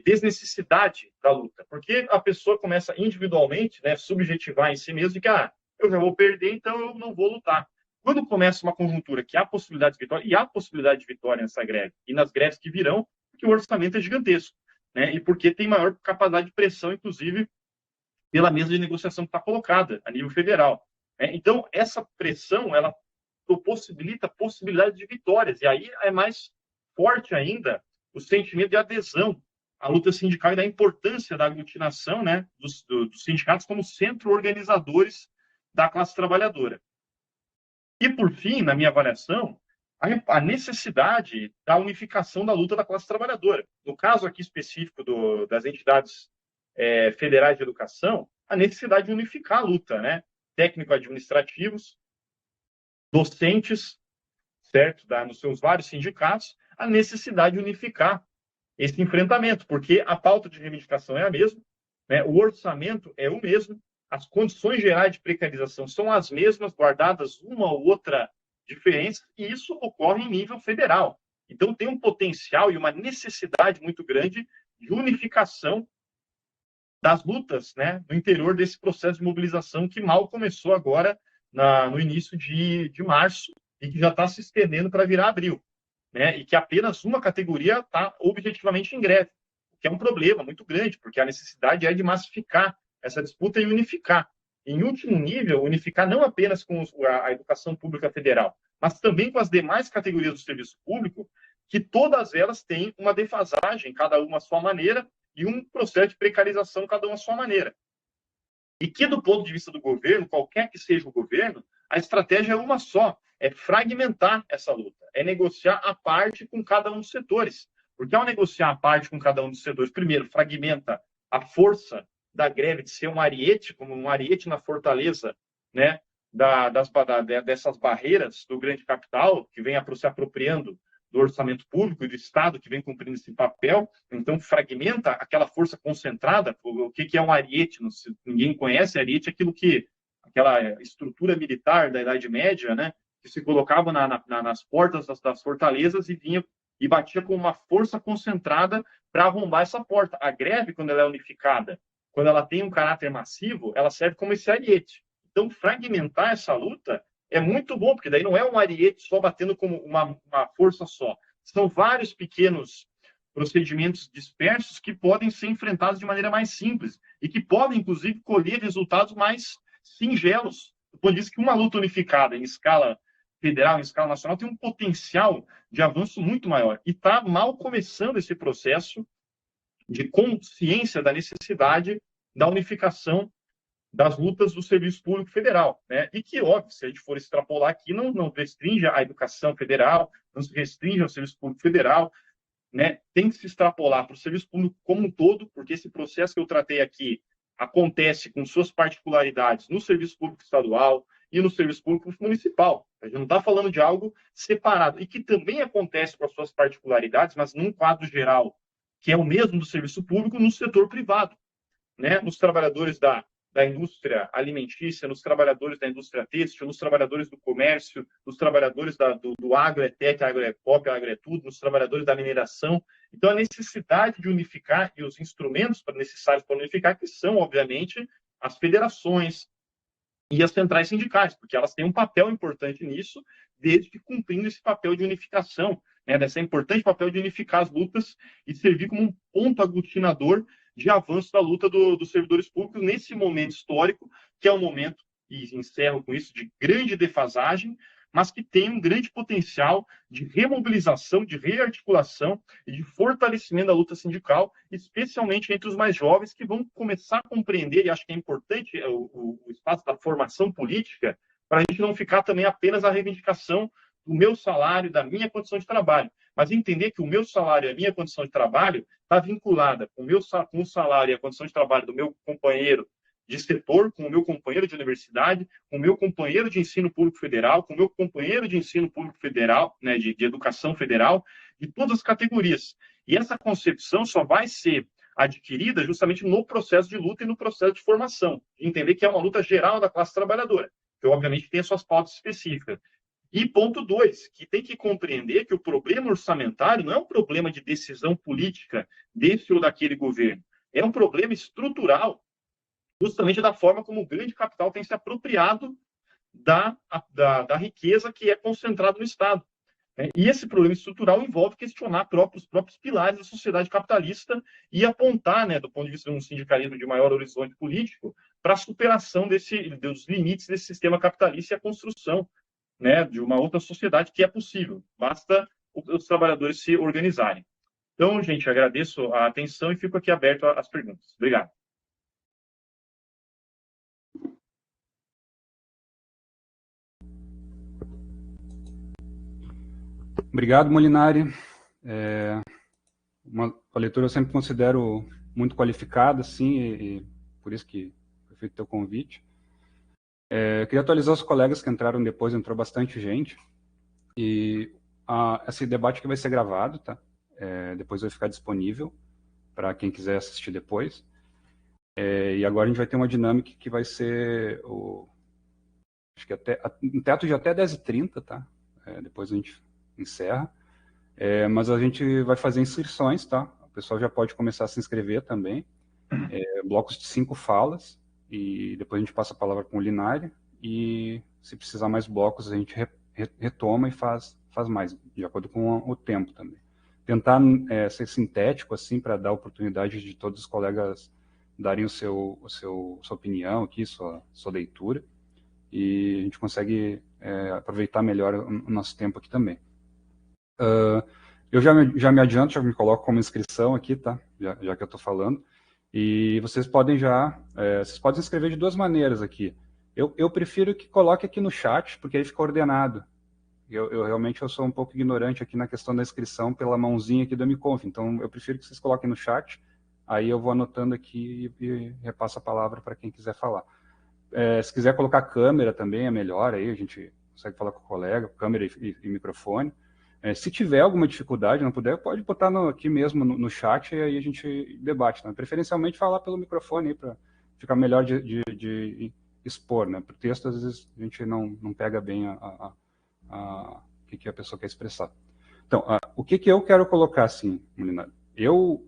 desnecessidade da luta, porque a pessoa começa individualmente, né, subjetivar em si mesmo de que eu já vou perder, então eu não vou lutar. Quando começa uma conjuntura que há possibilidade de vitória, e há possibilidade de vitória nessa greve, e nas greves que virão, porque o orçamento é gigantesco, né, e porque tem maior capacidade de pressão, inclusive, pela mesa de negociação que está colocada a nível federal. Então, essa pressão, ela possibilita possibilidade de vitórias, e aí é mais forte ainda o sentimento de adesão à luta sindical e da importância da aglutinação, né, dos sindicatos como centro organizadores da classe trabalhadora. E, por fim, na minha avaliação, a necessidade da unificação da luta da classe trabalhadora. No caso aqui específico das entidades federais de educação, a necessidade de unificar a luta, né? Técnico-administrativos, docentes, certo? Nos seus vários sindicatos, a necessidade de unificar esse enfrentamento, porque a pauta de reivindicação é a mesma, né? O orçamento é o mesmo, as condições gerais de precarização são as mesmas, guardadas uma ou outra diferença, e isso ocorre em nível federal. Então, tem um potencial e uma necessidade muito grande de unificação das lutas, né, no interior desse processo de mobilização que mal começou agora no início de março e que já está se estendendo para virar abril, né, e que apenas uma categoria está objetivamente em greve, o que é um problema muito grande, porque a necessidade é de massificar essa disputa e unificar. Em último nível, unificar não apenas com a educação pública federal, mas também com as demais categorias do serviço público, que todas elas têm uma defasagem, cada uma à sua maneira, e um processo de precarização, cada uma à sua maneira. E que, do ponto de vista do governo, qualquer que seja o governo, a estratégia é uma só, é fragmentar essa luta, é negociar a parte com cada um dos setores. Porque ao negociar a parte com cada um dos setores, primeiro, fragmenta a força da greve de ser um ariete, como um ariete na fortaleza, né, dessas barreiras do grande capital, que vem se apropriando do orçamento público e do Estado, que vem cumprindo esse papel, então fragmenta aquela força concentrada. O que é um ariete? Ninguém conhece ariete, aquela estrutura militar da Idade Média, né, que se colocava nas portas das fortalezas e vinha e batia com uma força concentrada para arrombar essa porta. A greve, quando ela é unificada, quando ela tem um caráter massivo, ela serve como esse ariete. Então, fragmentar essa luta é muito bom, porque daí não é um ariete só batendo como uma força só. São vários pequenos procedimentos dispersos que podem ser enfrentados de maneira mais simples e que podem, inclusive, colher resultados mais singelos. Do ponto de vista que uma luta unificada em escala federal, em escala nacional, tem um potencial de avanço muito maior. E está mal começando esse processo de consciência da necessidade da unificação das lutas do Serviço Público Federal, né? E que, óbvio, se a gente for extrapolar aqui, não restringe a educação federal, não se restringe ao Serviço Público Federal, né? Tem que se extrapolar para o Serviço Público como um todo, porque esse processo que eu tratei aqui acontece com suas particularidades no Serviço Público Estadual e no Serviço Público Municipal. A gente não está falando de algo separado, e que também acontece com as suas particularidades, mas num quadro geral, que é o mesmo do Serviço Público no setor privado, né? Nos trabalhadores da indústria alimentícia, nos trabalhadores da indústria têxtil, nos trabalhadores do comércio, nos trabalhadores do agro é tech, agro é pop, agro é tudo, nos trabalhadores da mineração. Então, a necessidade de unificar e os instrumentos necessários para unificar, que são, obviamente, as federações e as centrais sindicais, porque elas têm um papel importante nisso, desde que cumprindo esse papel de unificação, né, desse importante papel de unificar as lutas e servir como um ponto aglutinador de avanço da luta dos servidores públicos nesse momento histórico, que é um momento, e encerro com isso, de grande defasagem, mas que tem um grande potencial de remobilização, de rearticulação e de fortalecimento da luta sindical, especialmente entre os mais jovens, que vão começar a compreender, e acho que é importante o espaço da formação política, para a gente não ficar também apenas a reivindicação do meu salário, da minha condição de trabalho, mas entender que o meu salário e a minha condição de trabalho está vinculada com o salário e a condição de trabalho do meu companheiro de setor, com o meu companheiro de universidade, com o meu companheiro de ensino público federal, com o meu companheiro de ensino público federal, né, de educação federal, de todas as categorias. E essa concepção só vai ser adquirida justamente no processo de luta e no processo de formação. Entender que é uma luta geral da classe trabalhadora, que obviamente tem as suas pautas específicas. E ponto 2, que tem que compreender que o problema orçamentário não é um problema de decisão política desse ou daquele governo, é um problema estrutural, justamente da forma como o grande capital tem se apropriado da riqueza que é concentrada no Estado. E esse problema estrutural envolve questionar os próprios pilares da sociedade capitalista e apontar, né, do ponto de vista de um sindicalismo de maior horizonte político, para a superação dos limites desse sistema capitalista e a construção, né, de uma outra sociedade que é possível. Basta os trabalhadores se organizarem. Então, gente, agradeço a atenção e fico aqui aberto às perguntas. Obrigado.
Obrigado, Molinari. Uma leitura eu sempre considero muito qualificada, assim, e por isso que foi feito o teu convite. Eu queria atualizar os colegas que entraram depois, entrou bastante gente, e esse debate aqui vai ser gravado, tá? Depois vai ficar disponível para quem quiser assistir depois. E agora a gente vai ter uma dinâmica que vai ser acho que um teto de até 10h30, tá? Depois a gente encerra. Mas a gente vai fazer inscrições, tá? O pessoal já pode começar a se inscrever também. Blocos de 5 falas, e depois a gente passa a palavra para o Linari, e se precisar mais blocos, a gente retoma e faz mais, de acordo com o tempo também. Tentar ser sintético, assim, para dar oportunidade de todos os colegas darem sua opinião aqui, sua leitura, e a gente consegue aproveitar melhor o nosso tempo aqui também. Eu já me adianto, já me coloco como inscrição aqui, tá? Já que eu estou falando. E vocês podem vocês podem se inscrever de duas maneiras aqui. Eu prefiro que coloque aqui no chat, porque aí fica ordenado. Realmente eu sou um pouco ignorante aqui na questão da inscrição pela mãozinha aqui do MConf, então eu prefiro que vocês coloquem no chat, aí eu vou anotando aqui e repasso a palavra para quem quiser falar. Se quiser colocar câmera também é melhor, aí a gente consegue falar com o colega, câmera e microfone. Se tiver alguma dificuldade, não puder, pode botar aqui mesmo no chat e aí a gente debate. Né? Preferencialmente falar pelo microfone para ficar melhor de expor. Né? Por texto, às vezes, a gente não pega bem o que a pessoa quer expressar. Então, o que eu quero colocar, assim, Molina? Eu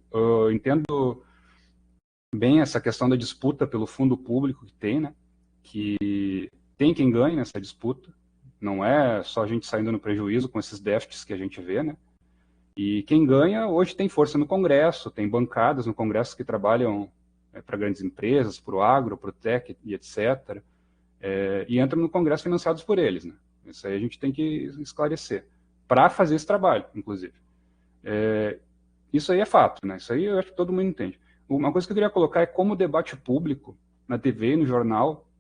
entendo bem essa questão da disputa pelo fundo público que tem, né? Que tem quem ganhe nessa disputa. Não é só a gente saindo no prejuízo com esses déficits que a gente vê, né? E quem ganha hoje tem força no Congresso, tem bancadas no Congresso que trabalham para grandes empresas, para o agro, para o tech e etc. E entram no Congresso financiados por eles, né? Isso aí a gente tem que esclarecer, para fazer esse trabalho, inclusive. Isso aí é fato, né? Isso aí eu acho que todo mundo entende. Uma coisa que eu queria colocar é como o debate público, na TV e no jornal,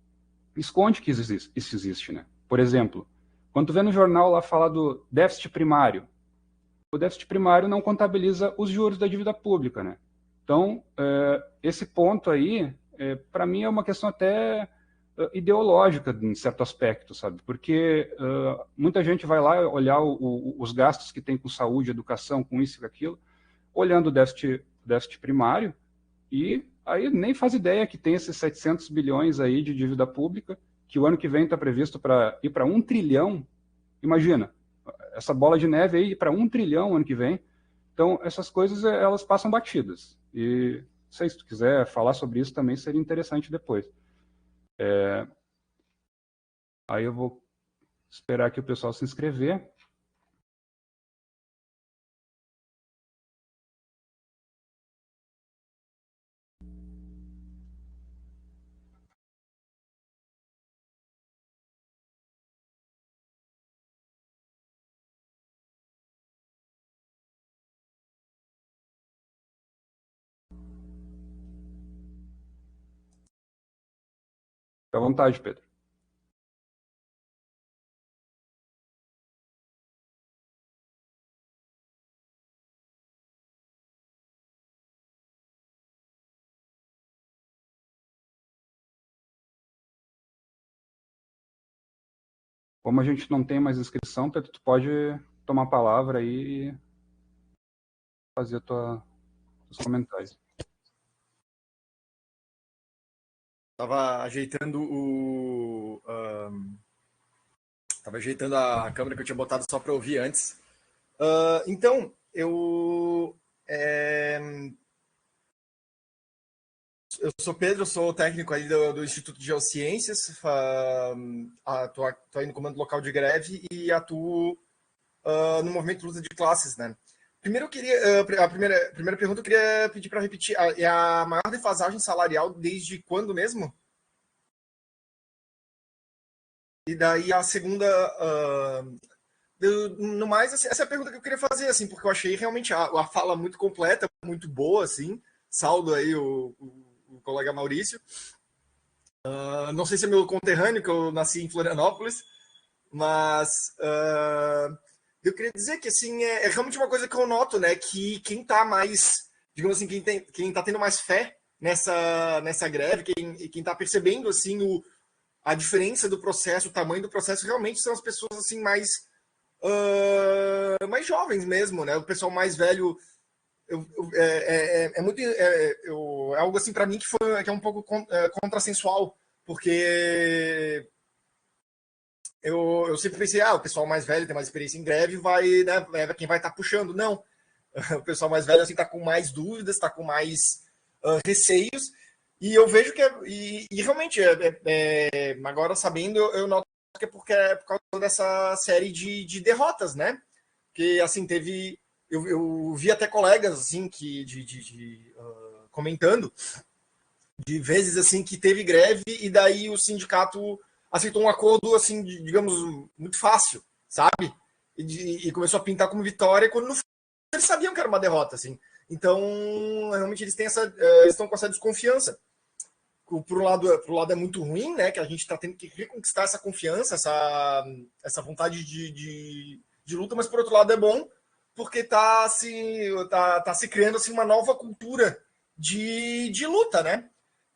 esconde que isso existe, né? Por exemplo, quando tu vê no jornal lá falar do déficit primário, o déficit primário não contabiliza os juros da dívida pública, né? Então, esse ponto aí, para mim, é uma questão até ideológica, em certo aspecto, sabe? Porque muita gente vai lá olhar os gastos que tem com saúde, educação, com isso e aquilo, olhando o déficit primário, e aí nem faz ideia que tem esses 700 bilhões aí de dívida pública, que o ano que vem está previsto para ir para 1 trilhão. Imagina, essa bola de neve aí ir para 1 trilhão ano que vem. Então, essas coisas, elas passam batidas. E, não sei, se tu quiser falar sobre isso também, seria interessante depois. Aí eu vou esperar que o pessoal se inscrever. Fique à vontade, Pedro. Como a gente não tem mais inscrição, Pedro, tu pode tomar a palavra aí e fazer os comentários.
Estava ajeitando Tava ajeitando a câmera que eu tinha botado só para ouvir antes. Então, eu sou Pedro, sou técnico aí do Instituto de Geociências, tô aí no comando local de greve e atuo no movimento de luta de classes, né? Primeiro eu queria, a primeira pergunta eu queria pedir para repetir, é a maior defasagem salarial desde quando mesmo? E daí a segunda, no mais, assim, essa é a pergunta que eu queria fazer, assim, porque eu achei realmente a fala muito completa, muito boa, assim, saldo aí o colega Maurício. Não sei se é meu conterrâneo, que eu nasci em Florianópolis, mas Eu queria dizer que, assim, é realmente uma coisa que eu noto, né? Que quem tá mais, digamos assim, quem tá tendo mais fé nessa greve, quem tá percebendo, assim, a diferença do processo, o tamanho do processo, realmente são as pessoas, assim, mais jovens mesmo, né? O pessoal mais velho é muito é algo assim para mim que é um pouco contrassensual, porque eu sempre pensei, o pessoal mais velho tem mais experiência em greve, vai, né, é quem vai estar puxando. Não, o pessoal mais velho assim está com mais dúvidas, está com mais receios, e eu vejo que e realmente agora sabendo eu noto que é por causa dessa série de derrotas, né? Que assim teve eu vi até colegas assim que comentando de vezes assim que teve greve e daí o sindicato aceitou um acordo assim, digamos, muito fácil, sabe? E começou a pintar como vitória quando no fundo eles sabiam que era uma derrota, assim. Então, realmente eles têm eles estão com essa desconfiança. Pro lado é muito ruim, né? Que a gente está tendo que reconquistar essa confiança, essa vontade de luta, mas por outro lado é bom porque tá se criando assim, uma nova cultura de luta, né?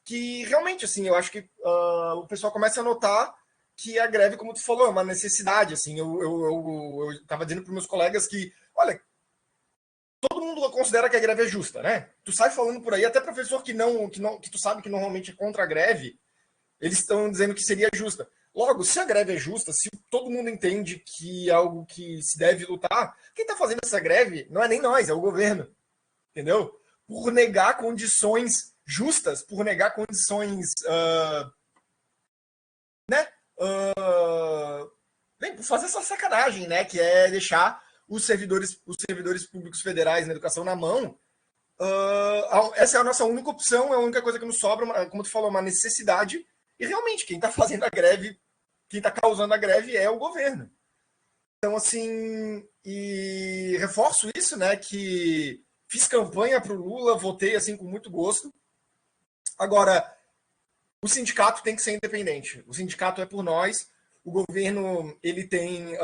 Que realmente, assim, eu acho que o pessoal começa a notar que a greve, como tu falou, é uma necessidade, assim, eu tava dizendo para meus colegas que, olha, todo mundo considera que a greve é justa, né? Tu sai falando por aí, até professor que tu sabe que normalmente é contra a greve, eles estão dizendo que seria justa. Logo, se a greve é justa, se todo mundo entende que é algo que se deve lutar, quem está fazendo essa greve não é nem nós, é o governo, entendeu? Por negar condições justas, por negar condições, né? Bem, por fazer essa sacanagem, né? Que é deixar os servidores públicos federais na educação na mão. Essa é a nossa única opção, é a única coisa que nos sobra, como tu falou, uma necessidade. E realmente, quem está fazendo a greve, quem está causando a greve é o governo. Então, assim, e reforço isso, né? Que fiz campanha para o Lula, votei assim com muito gosto. Agora, o sindicato tem que ser independente. O sindicato é por nós. O governo ele tem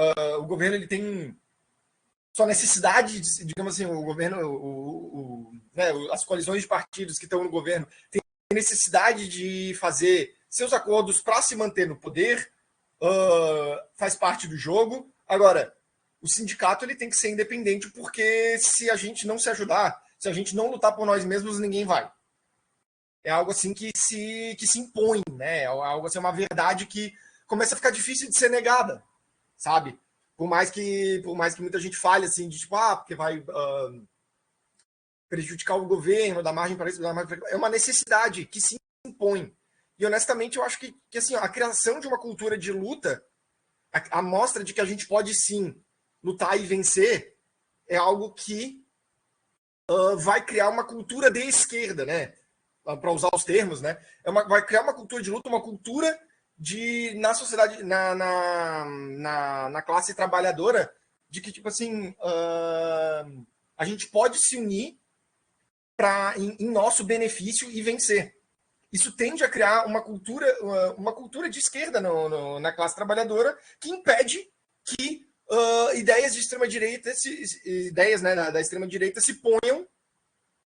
sua necessidade, digamos assim, o governo, né, as coalizões de partidos que estão no governo têm necessidade de fazer seus acordos para se manter no poder, faz parte do jogo. Agora, o sindicato ele tem que ser independente, porque se a gente não se ajudar, se a gente não lutar por nós mesmos, ninguém vai. É algo assim que se impõe, né? É algo assim, uma verdade que começa a ficar difícil de ser negada, sabe? Por mais que muita gente fale assim, de tipo, porque vai prejudicar o governo, dar margem para isso, é uma necessidade que se impõe. E honestamente, eu acho que assim, a criação de uma cultura de luta, a mostra de que a gente pode sim lutar e vencer, é algo que vai criar uma cultura de esquerda, né? Para usar os termos, né? Vai criar uma cultura de luta, uma cultura na sociedade, na classe trabalhadora, de que, tipo assim, a gente pode se unir em nosso benefício e vencer. Isso tende a criar uma cultura de esquerda na classe trabalhadora que impede que ideias de extrema-direita, ideias, né, da extrema-direita se ponham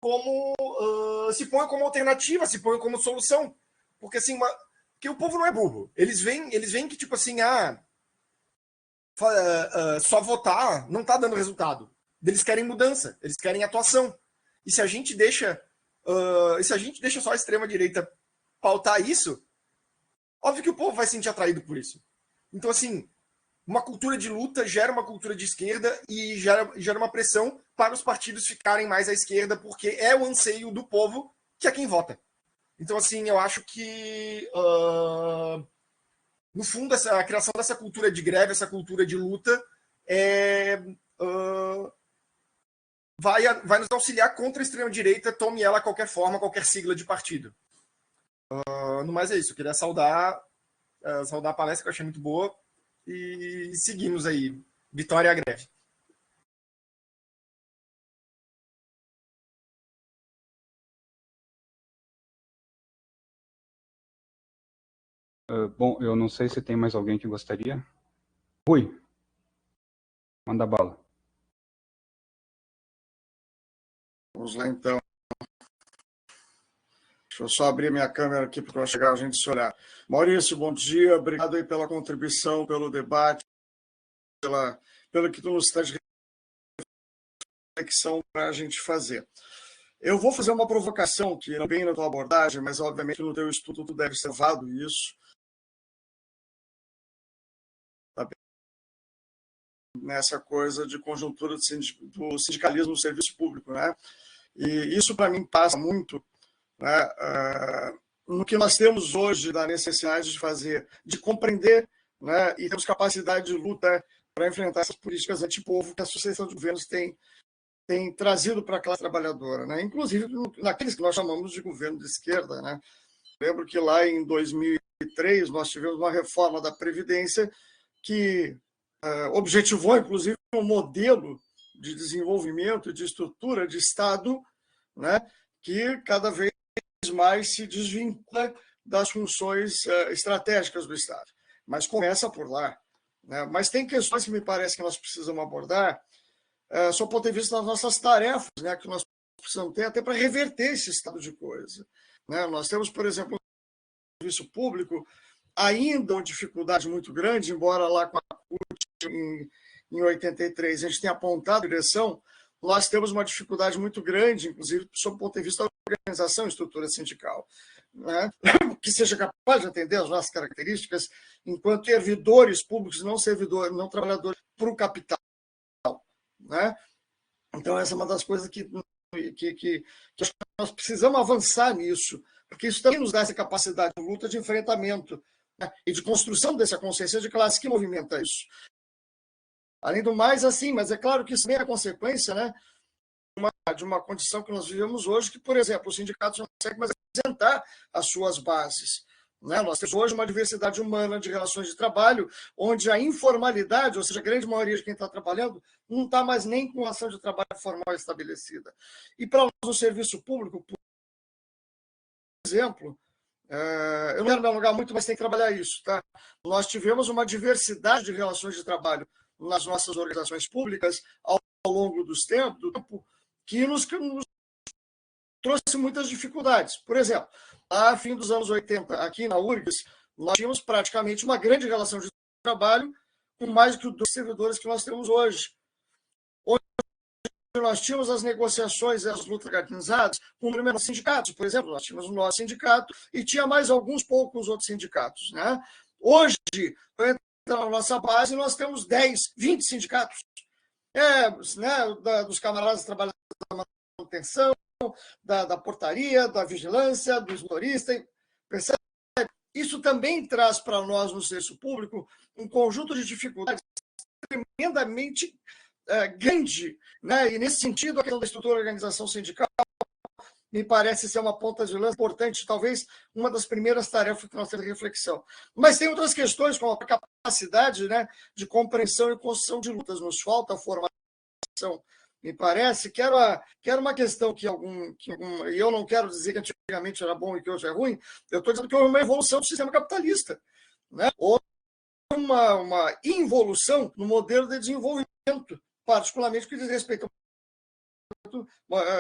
como alternativa, se ponham como solução. Porque assim, que o povo não é burro. Eles veem que, tipo assim, só votar não está dando resultado. Eles querem mudança, eles querem atuação. E se a gente deixa. Se a gente deixa só a extrema-direita pautar isso, óbvio que o povo vai se sentir atraído por isso. Então, assim, uma cultura de luta gera uma cultura de esquerda e gera uma pressão para os partidos ficarem mais à esquerda, porque é o anseio do povo que é quem vota. Então, assim, eu acho que, no fundo, a criação dessa cultura de greve, essa cultura de luta, vai nos auxiliar contra a extrema-direita, tome ela a qualquer forma, qualquer sigla de partido. No mais é isso, eu queria saudar a palestra, que eu achei muito boa, e seguimos aí. Vitória à greve.
Bom, eu não sei se tem mais alguém que gostaria. Rui. Manda bala.
Vamos lá, então. Deixa eu só abrir minha câmera aqui para chegar a gente se olhar. Maurício, bom dia. Obrigado aí pela contribuição, pelo debate, pelo que tu nos traz de reflexão para a gente fazer. Eu vou fazer uma provocação que não vem na tua abordagem, mas obviamente no teu estudo tu deve ter observado isso. Tá, nessa coisa de conjuntura do sindicalismo no serviço público, né? E isso para mim passa muito, né, no que nós temos hoje da necessidade de fazer, de compreender, né, e temos capacidade de luta para enfrentar essas políticas antipovo que a sucessão de governos tem trazido para a classe trabalhadora, né? Inclusive naqueles que nós chamamos de governo de esquerda, né? Lembro que lá em 2003 nós tivemos uma reforma da Previdência que objetivou, inclusive, um modelo de desenvolvimento, de estrutura de Estado, né, que cada vez mais se desvincula das funções estratégicas do Estado. Mas começa por lá, né? Mas tem questões que me parece que nós precisamos abordar, sob o ponto de vista das nossas tarefas, né, que nós precisamos ter até para reverter esse estado de coisa, né? Nós temos, por exemplo, o serviço público ainda uma dificuldade muito grande, embora lá com a CUT em 83 a gente tenha apontado a direção, nós temos uma dificuldade muito grande, inclusive, sob o ponto de vista da organização e estrutura sindical, né? Que seja capaz de atender as nossas características enquanto servidores públicos, não servidores, não trabalhadores para o capital, né? Então, essa é uma das coisas que nós precisamos avançar nisso, porque isso também nos dá essa capacidade de luta, de enfrentamento, né, e de construção dessa consciência de classe que movimenta isso. Além do mais, assim, mas é claro que isso também é a consequência, né, de uma condição que nós vivemos hoje, que, por exemplo, os sindicatos não conseguem mais apresentar as suas bases, né? Nós temos hoje uma diversidade humana de relações de trabalho, onde a informalidade, ou seja, a grande maioria de quem está trabalhando, não está mais nem com ação de trabalho formal estabelecida. E para nós, no serviço público, por exemplo, eu não quero me alongar muito, mas tem que trabalhar isso, tá? Nós tivemos uma diversidade de relações de trabalho nas nossas organizações públicas ao longo do tempo que nos trouxe muitas dificuldades. Por exemplo, a fim dos anos 80, aqui na URGS, nós tínhamos praticamente uma grande relação de trabalho com mais do que os 2 servidores que nós temos hoje. Hoje nós tínhamos as negociações e as lutas organizadas com os sindicatos. Por exemplo, nós tínhamos o nosso sindicato e tinha mais alguns poucos outros sindicatos, né? Hoje, na nossa base, nós temos 10, 20 sindicatos, né, dos camaradas trabalhadores da manutenção, da portaria, da vigilância, dos motoristas. Percebe? Isso também traz para nós, no serviço público, um conjunto de dificuldades tremendamente grande, né? E, nesse sentido, a questão da estrutura da organização sindical me parece ser uma ponta de lança importante, talvez uma das primeiras tarefas que nós temos de reflexão. Mas tem outras questões, como a capacidade, né, de compreensão e construção de lutas. Nos falta a formação, me parece, que era uma questão que e eu não quero dizer que antigamente era bom e que hoje é ruim, eu estou dizendo que houve uma evolução do sistema capitalista, né? Houve uma involução no modelo de desenvolvimento, particularmente no que diz respeito ao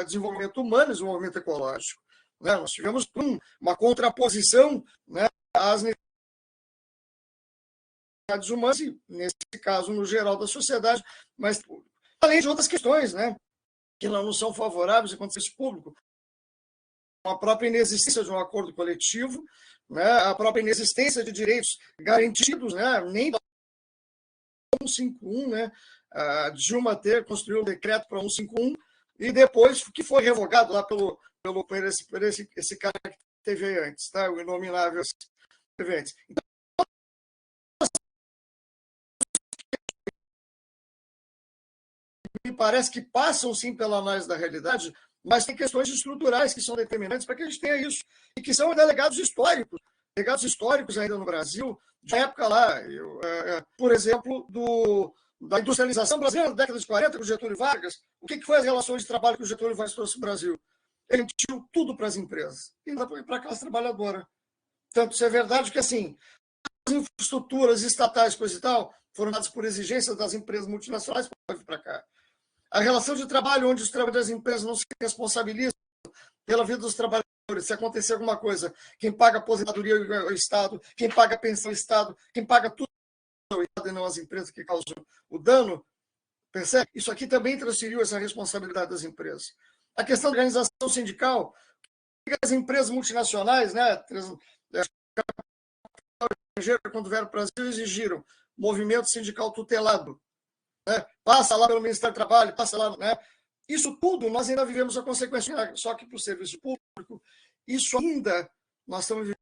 desenvolvimento humano e desenvolvimento ecológico, né? Nós tivemos uma contraposição, né, às necessidades humanas, e, nesse caso, no geral da sociedade, mas além de outras questões, né, que não são favoráveis ao serviço público, a própria inexistência de um acordo coletivo, né, a própria inexistência de direitos garantidos, né, nem da 151, né, a Dilma construiu um decreto para 151, e depois que foi revogado lá por esse cara que teve aí antes, tá? O inominável que teve antes. Então, me parece que passam, sim, pela análise da realidade, mas tem questões estruturais que são determinantes para que a gente tenha isso, e que são legados históricos ainda no Brasil, da época lá, por exemplo, da industrialização brasileira, na década de 40, com Getúlio Vargas. O que foi as relações de trabalho que o Getúlio Vargas trouxe para o Brasil? Ele tirou tudo para as empresas, e para a classe trabalhadora. Tanto isso é verdade que, assim, as infraestruturas estatais, coisa e tal, foram dadas por exigências das empresas multinacionais para vir para cá. A relação de trabalho onde os trabalhadores das empresas não se responsabilizam pela vida dos trabalhadores. Se acontecer alguma coisa, quem paga a aposentadoria é o Estado, quem paga a pensão é o Estado, quem paga tudo é o Estado e não as empresas que causam o dano. Percebe? Isso aqui também transferiu essa responsabilidade das empresas. A questão da organização sindical, as empresas multinacionais, né, quando vieram para o Brasil, exigiram movimento sindical tutelado. Né? Passa lá pelo Ministério do Trabalho, passa lá. Né? Isso tudo nós ainda vivemos a consequência, só que para o serviço público, isso ainda nós estamos vivendo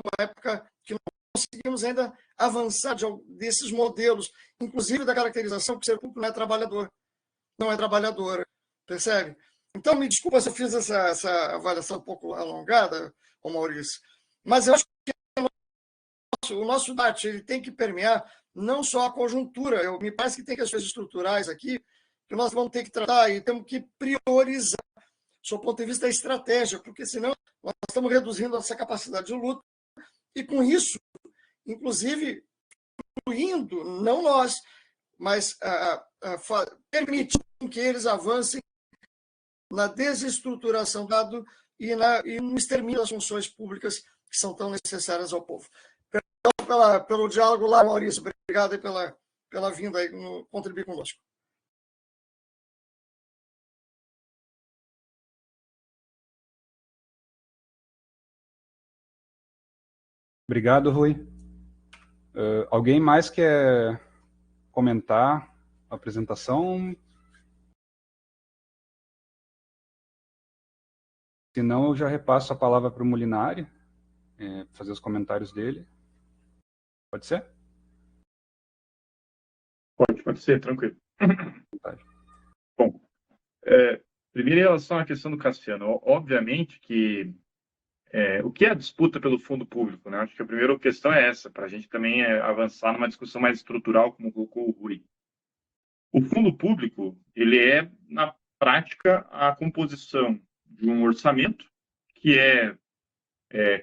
uma época que não conseguimos ainda avançar desses modelos, inclusive da caracterização que o serviço público não é trabalhador, não é trabalhadora, percebe? Então, me desculpa se eu fiz essa avaliação um pouco alongada, ô Maurício, mas eu acho que o nosso debate ele tem que permear não só a conjuntura, me parece que tem questões estruturais aqui que nós vamos ter que tratar e temos que priorizar do ponto de vista da estratégia, porque senão nós estamos reduzindo a nossa capacidade de luta e com isso, inclusive, incluindo, não nós, mas permitindo que eles avancem na desestruturação dado e no extermínio das funções públicas que são tão necessárias ao povo. Pelo diálogo lá, Maurício. Obrigado aí pela vinda aí contribuir conosco.
Obrigado, Rui. Alguém mais quer comentar a apresentação? Se não, eu já repasso a palavra para o Molinari, fazer os comentários dele. Pode ser?
Pode ser, tranquilo. Bom, primeiro em relação à questão do Cassiano, obviamente que o que é a disputa pelo fundo público, né? Acho que a primeira questão é essa, para a gente também avançar numa discussão mais estrutural, como colocou o Rui. O fundo público, ele é, na prática, a composição de um orçamento que é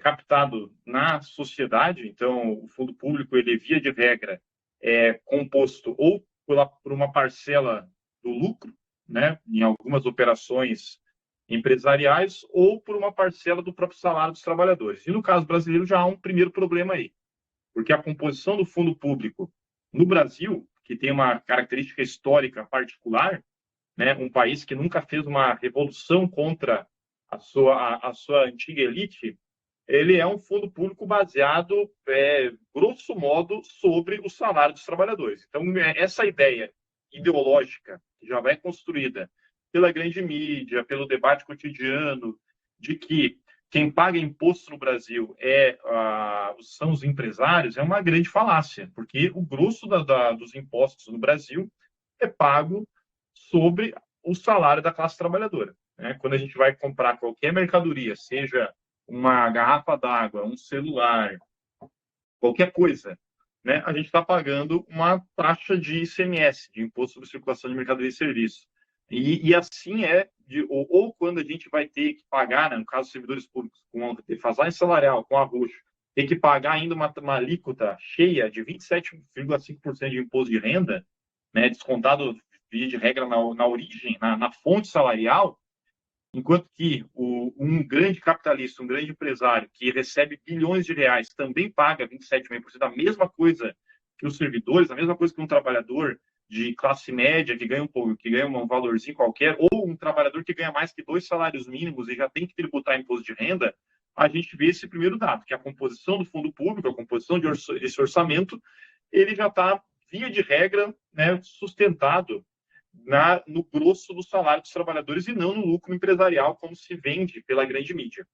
captado na sociedade. Então, o fundo público, ele, via de regra, é composto ou por uma parcela do lucro, né, em algumas operações empresariais, ou por uma parcela do próprio salário dos trabalhadores. E no caso brasileiro já há um primeiro problema aí, porque a composição do fundo público no Brasil, que tem uma característica histórica particular, né, um país que nunca fez uma revolução contra a sua antiga elite, ele é um fundo público baseado, grosso modo, sobre o salário dos trabalhadores. Então, essa ideia ideológica, que já vai construída pela grande mídia, pelo debate cotidiano, de que quem paga imposto no Brasil são os empresários, é uma grande falácia, porque o grosso dos impostos no Brasil é pago sobre o salário da classe trabalhadora. Né? Quando a gente vai comprar qualquer mercadoria, seja uma garrafa d'água, um celular, qualquer coisa, né, a gente está pagando uma taxa de ICMS, de Imposto sobre Circulação de Mercadoria e Serviço. E assim ou quando a gente vai ter que pagar, né, no caso dos servidores públicos, com a defasagem salarial, com arroxo, ter que pagar ainda uma alíquota cheia de 27,5% de imposto de renda, né, descontado via de regra na origem, na fonte salarial, enquanto que um grande capitalista, um grande empresário que recebe bilhões de reais também paga 27,5%, a mesma coisa que os servidores, a mesma coisa que um trabalhador de classe média que ganha um valorzinho qualquer, ou um trabalhador que ganha mais que 2 salários mínimos e já tem que tributar imposto de renda, a gente vê esse primeiro dado, que a composição do fundo público, a composição desse orçamento, ele já está, via de regra, né, sustentado no grosso do salário dos trabalhadores e não no lucro empresarial, como se vende pela grande mídia.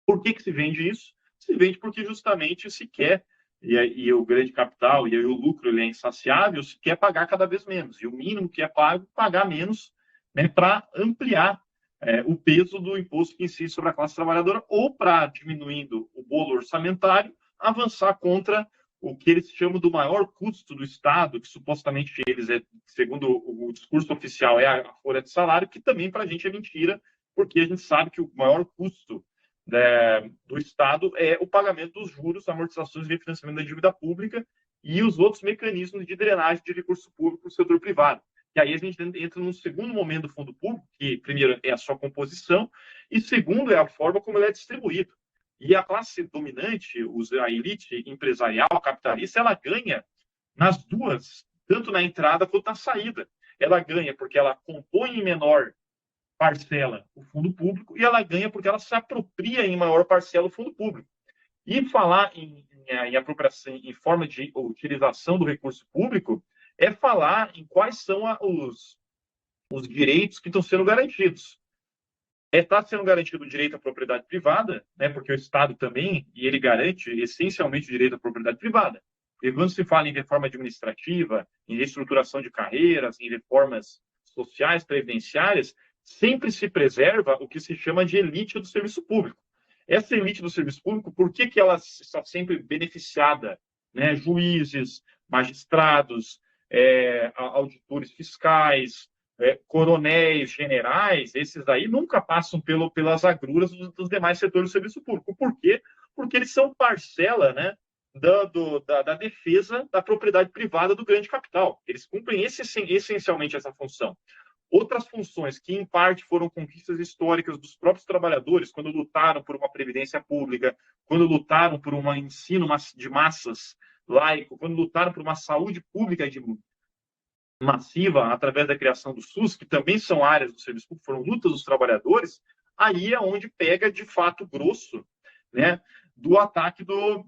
Por que se vende isso? Se vende porque justamente se quer, e o grande capital, e aí o lucro ele é insaciável, se quer pagar cada vez menos. E o mínimo que é pago, pagar menos, né, para ampliar o peso do imposto que incide sobre a classe trabalhadora, ou para, diminuindo o bolo orçamentário, avançar contra o que eles chamam do maior custo do Estado, que supostamente eles, segundo o discurso oficial, é a folha de salário, que também para a gente é mentira, porque a gente sabe que o maior custo do Estado é o pagamento dos juros, amortizações e refinanciamento da dívida pública, e os outros mecanismos de drenagem de recurso público para o setor privado. E aí a gente entra num segundo momento do fundo público, que primeiro é a sua composição, e segundo é a forma como ele é distribuído. E a classe dominante, a elite empresarial, capitalista, ela ganha nas duas, tanto na entrada quanto na saída. Ela ganha porque ela compõe em menor parcela o fundo público e ela ganha porque ela se apropria em maior parcela o fundo público. E falar em apropriação, em forma de utilização do recurso público, é falar em quais são os direitos que estão sendo garantidos. Está sendo garantido o direito à propriedade privada, né, porque o Estado também, e ele garante essencialmente o direito à propriedade privada. E quando se fala em reforma administrativa, em reestruturação de carreiras, em reformas sociais, previdenciárias, sempre se preserva o que se chama de elite do serviço público. Essa elite do serviço público, por que ela está sempre beneficiada? Né? Juízes, magistrados, auditores fiscais, coronéis, generais, esses aí nunca passam pelas agruras dos demais setores do serviço público. Por quê? Porque eles são parcela, né, da defesa da propriedade privada do grande capital. Eles cumprem essencialmente essa função. Outras funções que, em parte, foram conquistas históricas dos próprios trabalhadores, quando lutaram por uma previdência pública, quando lutaram por um ensino de massas laico, quando lutaram por uma saúde pública massiva através da criação do SUS, que também são áreas do serviço público, foram lutas dos trabalhadores, aí é onde pega, de fato, grosso, né, do ataque do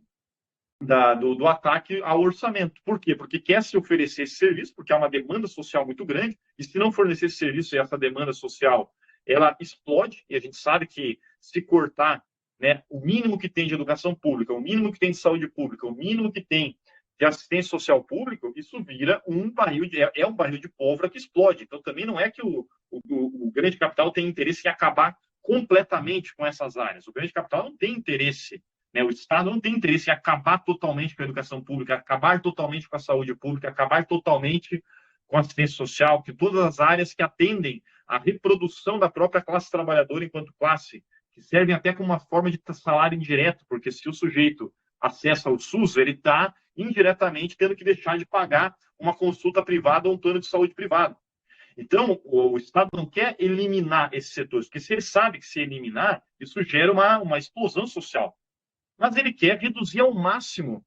ataque ao orçamento. Por quê? Porque quer se oferecer esse serviço, porque há uma demanda social muito grande, e se não fornecer esse serviço e essa demanda social, ela explode, e a gente sabe que se cortar, né, o mínimo que tem de educação pública, o mínimo que tem de saúde pública, o mínimo que tem de assistência social pública, isso vira um barril de pólvora que explode. Então, também não é que o grande capital tem interesse em acabar completamente com essas áreas. O grande capital não tem interesse, né? O Estado não tem interesse em acabar totalmente com a educação pública, acabar totalmente com a saúde pública, acabar totalmente com a assistência social, que todas as áreas que atendem à reprodução da própria classe trabalhadora enquanto classe, que servem até como uma forma de salário indireto, porque se o sujeito acessa o SUS, ele está indiretamente tendo que deixar de pagar uma consulta privada ou um plano de saúde privado. Então, o Estado não quer eliminar esses setores, porque se ele sabe que se eliminar, isso gera uma explosão social. Mas ele quer reduzir ao máximo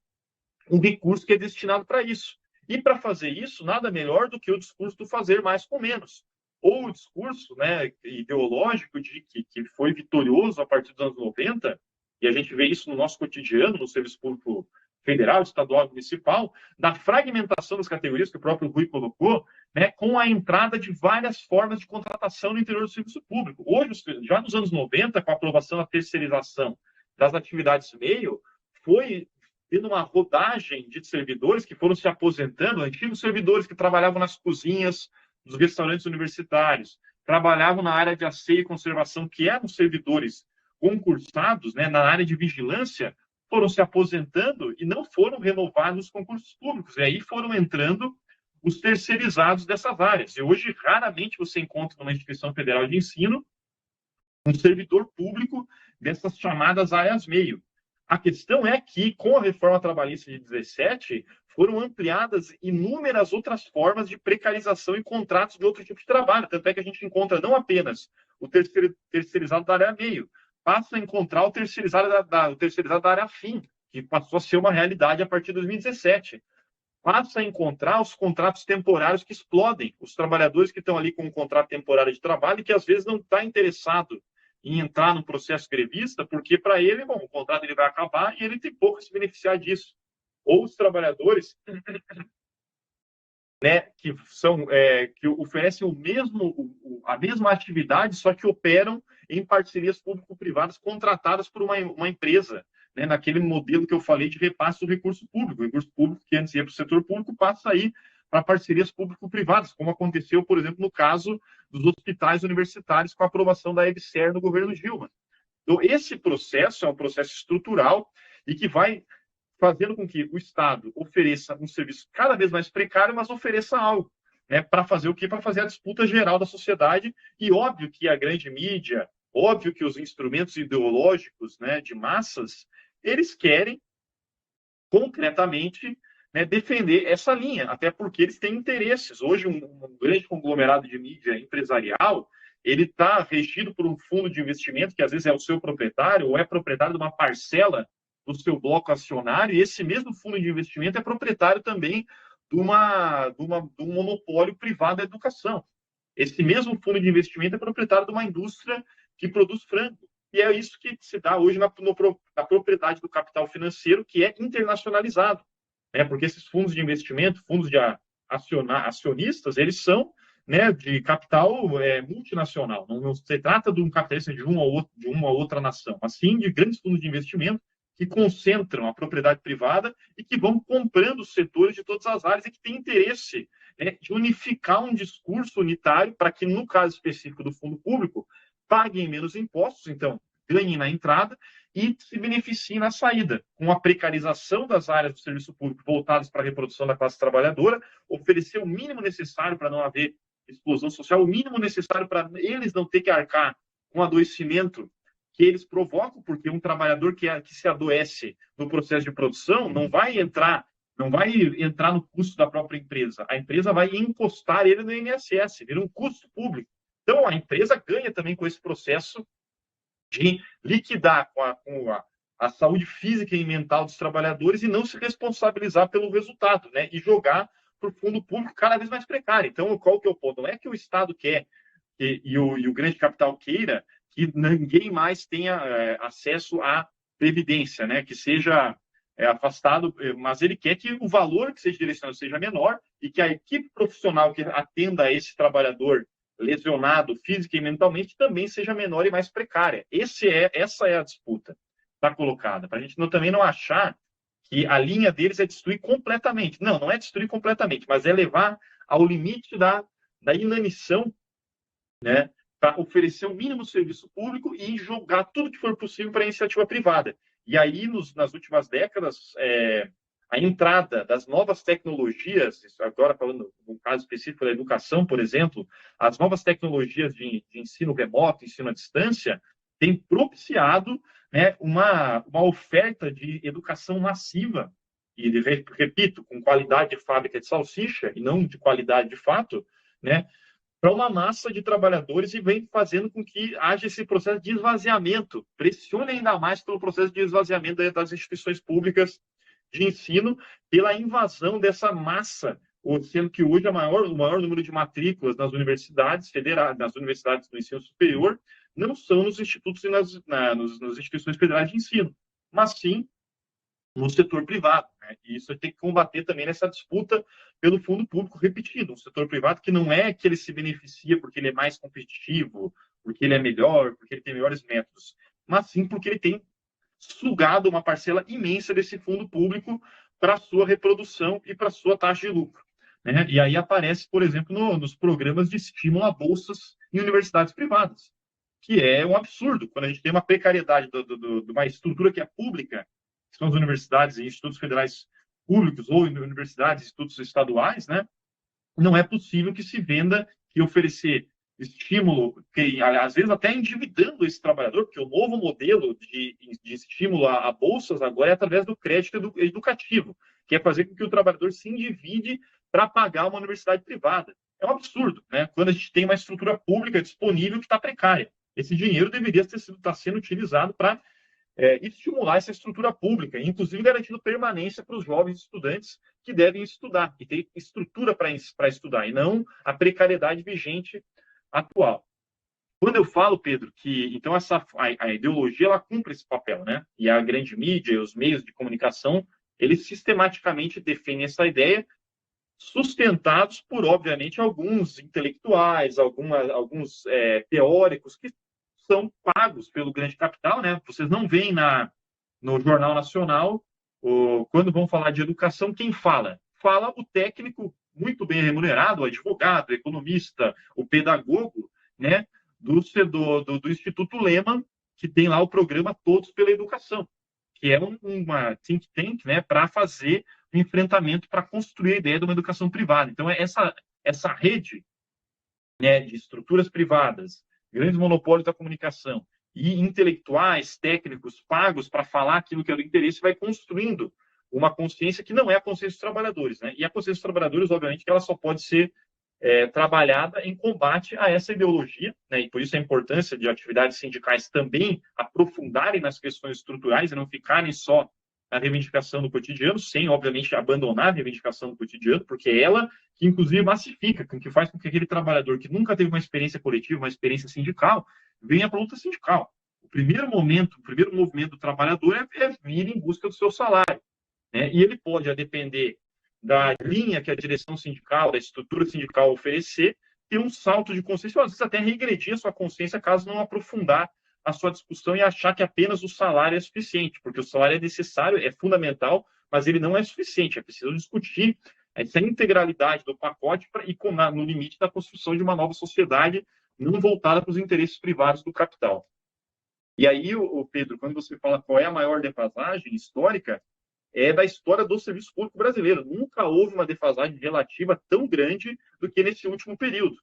um recurso que é destinado para isso. E para fazer isso, nada melhor do que o discurso do fazer mais com menos. Ou o discurso, né, ideológico que foi vitorioso a partir dos anos 90, e a gente vê isso no nosso cotidiano, no serviço público federal, estadual e municipal, da fragmentação das categorias que o próprio Rui colocou, né, com a entrada de várias formas de contratação no interior do serviço público. Hoje, já nos anos 90, com a aprovação da terceirização das atividades meio, foi tendo uma rodagem de servidores que foram se aposentando, antigos servidores que trabalhavam nas cozinhas dos restaurantes universitários, trabalhavam na área de asseio e conservação, que eram servidores concursados, né, na área de vigilância, foram se aposentando e não foram renovados os concursos públicos. E aí foram entrando os terceirizados dessas áreas. E hoje, raramente você encontra numa instituição federal de ensino um servidor público dessas chamadas áreas meio. A questão é que, com a reforma trabalhista de 17, foram ampliadas inúmeras outras formas de precarização em contratos de outro tipo de trabalho. Tanto é que a gente encontra não apenas o terceirizado da área meio, passa a encontrar o terceirizado da área fim, que passou a ser uma realidade a partir de 2017. Passa a encontrar os contratos temporários que explodem, os trabalhadores que estão ali com um contrato temporário de trabalho e que às vezes não está interessado em entrar no processo grevista, porque para ele, bom, o contrato ele vai acabar e ele tem pouco a se beneficiar disso. Ou os trabalhadores, né, que oferecem a mesma atividade, só que operam em parcerias público-privadas contratadas por uma empresa, né, naquele modelo que eu falei de repasse do recurso público. O recurso público que antes ia para o setor público passa aí para parcerias público-privadas, como aconteceu, por exemplo, no caso dos hospitais universitários com a aprovação da EBSER no governo Dilma. Então, esse processo é um processo estrutural e que vai fazendo com que o Estado ofereça um serviço cada vez mais precário, mas ofereça algo, né, para fazer o quê? Para fazer a disputa geral da sociedade. E óbvio que a grande mídia, óbvio que os instrumentos ideológicos, né, de massas, eles querem concretamente né, defender essa linha, até porque eles têm interesses. Hoje, um grande conglomerado de mídia empresarial, ele está regido por um fundo de investimento, que às vezes é o seu proprietário, ou é proprietário de uma parcela do seu bloco acionário, e esse mesmo fundo de investimento é proprietário também de um monopólio privado da educação. Esse mesmo fundo de investimento é proprietário de uma indústria que produz frango. E é isso que se dá hoje na propriedade do capital financeiro, que é internacionalizado. Né? Porque esses fundos de investimento, fundos de acionistas, eles são, né, de capital multinacional. Não se trata de um capitalista de uma ou outra nação, mas sim de grandes fundos de investimento que concentram a propriedade privada e que vão comprando os setores de todas as áreas e que têm interesse, né, de unificar um discurso unitário para que, no caso específico do fundo público, paguem menos impostos, então ganhem na entrada e se beneficiem na saída, com a precarização das áreas do serviço público voltadas para a reprodução da classe trabalhadora, oferecer o mínimo necessário para não haver explosão social, o mínimo necessário para eles não ter que arcar com o adoecimento que eles provocam, porque um trabalhador que se adoece no processo de produção não vai entrar no custo da própria empresa. A empresa vai encostar ele no INSS, vira um custo público. Então, a empresa ganha também com esse processo de liquidar com a saúde física e mental dos trabalhadores e não se responsabilizar pelo resultado, né? E jogar para o fundo público cada vez mais precário. Então, qual que é o ponto? Não é que o Estado quer e o grande capital queira que ninguém mais tenha acesso à previdência, né? Que seja afastado, mas ele quer que o valor que seja direcionado seja menor e que a equipe profissional que atenda a esse trabalhador lesionado física e mentalmente também seja menor e mais precária. Essa é a disputa que está colocada, para a gente também não achar que a linha deles é destruir completamente. Não é destruir completamente, mas é levar ao limite da inanição, né, para oferecer o mínimo serviço público e jogar tudo que for possível para a iniciativa privada. E aí, nas últimas décadas, a entrada das novas tecnologias, agora falando no caso específico da educação, por exemplo, as novas tecnologias de ensino remoto, ensino à distância, têm propiciado, né, uma oferta de educação massiva, e repito, com qualidade de fábrica de salsicha e não de qualidade de fato, né, para uma massa de trabalhadores e vem fazendo com que haja esse processo de esvaziamento, pressione ainda mais pelo processo de esvaziamento das instituições públicas de ensino pela invasão dessa massa, sendo que hoje o maior número de matrículas nas universidades federais, nas universidades do ensino superior, não são nos institutos e nas instituições federais de ensino, mas sim no setor privado. Né? E isso tem que combater também nessa disputa pelo fundo público, repetido, um setor privado que não é que ele se beneficia porque ele é mais competitivo, porque ele é melhor, porque ele tem melhores métodos, mas sim porque ele tem sugado uma parcela imensa desse fundo público para a sua reprodução e para a sua taxa de lucro. Né? E aí aparece, por exemplo, nos programas de estímulo a bolsas em universidades privadas, que é um absurdo. Quando a gente tem uma precariedade de uma estrutura que é pública, que são as universidades e institutos federais públicos ou universidades e institutos estaduais, né? Não é possível que se venda e oferecer estímulo, que, às vezes até endividando esse trabalhador, porque o novo modelo de estímulo a bolsas agora é através do crédito educativo, que é fazer com que o trabalhador se endivide para pagar uma universidade privada. É um absurdo, né? Quando a gente tem uma estrutura pública disponível que está precária. Esse dinheiro deveria estar sendo utilizado para estimular essa estrutura pública, inclusive garantindo permanência para os jovens estudantes que devem estudar e ter estrutura para estudar, e não a precariedade vigente atual. Quando eu falo, Pedro, que então a ideologia ela cumpre esse papel, né? E a grande mídia e os meios de comunicação, eles sistematicamente defendem essa ideia, sustentados por, obviamente, alguns intelectuais, alguns teóricos que são pagos pelo grande capital, né? Vocês não veem no Jornal Nacional, quando vão falar de educação, quem fala? Fala o técnico muito bem remunerado, o advogado, o economista, o pedagogo, né? Do Instituto Lehman, que tem lá o programa Todos pela Educação, que é uma think tank, né? Para fazer um enfrentamento, para construir a ideia de uma educação privada. Então, essa rede, né, de estruturas privadas, grandes monopólios da comunicação e intelectuais, técnicos pagos para falar aquilo que é do interesse, vai construindo uma consciência que não é a consciência dos trabalhadores, né? E a consciência dos trabalhadores, obviamente, que ela só pode ser trabalhada em combate a essa ideologia, né? E por isso a importância de atividades sindicais também aprofundarem nas questões estruturais e não ficarem só na reivindicação do cotidiano, sem, obviamente, abandonar a reivindicação do cotidiano, porque é ela que, inclusive, massifica, que faz com que aquele trabalhador que nunca teve uma experiência coletiva, uma experiência sindical, venha para a luta sindical. O primeiro movimento do trabalhador é vir em busca do seu salário, né? E ele pode, a depender da linha que a direção sindical, da estrutura sindical oferecer, ter um salto de consciência, ou às vezes até regredir a sua consciência caso não aprofundar a sua discussão e achar que apenas o salário é suficiente, porque o salário é necessário, é fundamental, mas ele não é suficiente. É preciso discutir essa integralidade do pacote e no limite da construção de uma nova sociedade não voltada para os interesses privados do capital. E aí, Pedro, quando você fala qual é a maior defasagem histórica, é da história do serviço público brasileiro. Nunca houve uma defasagem relativa tão grande do que nesse último período,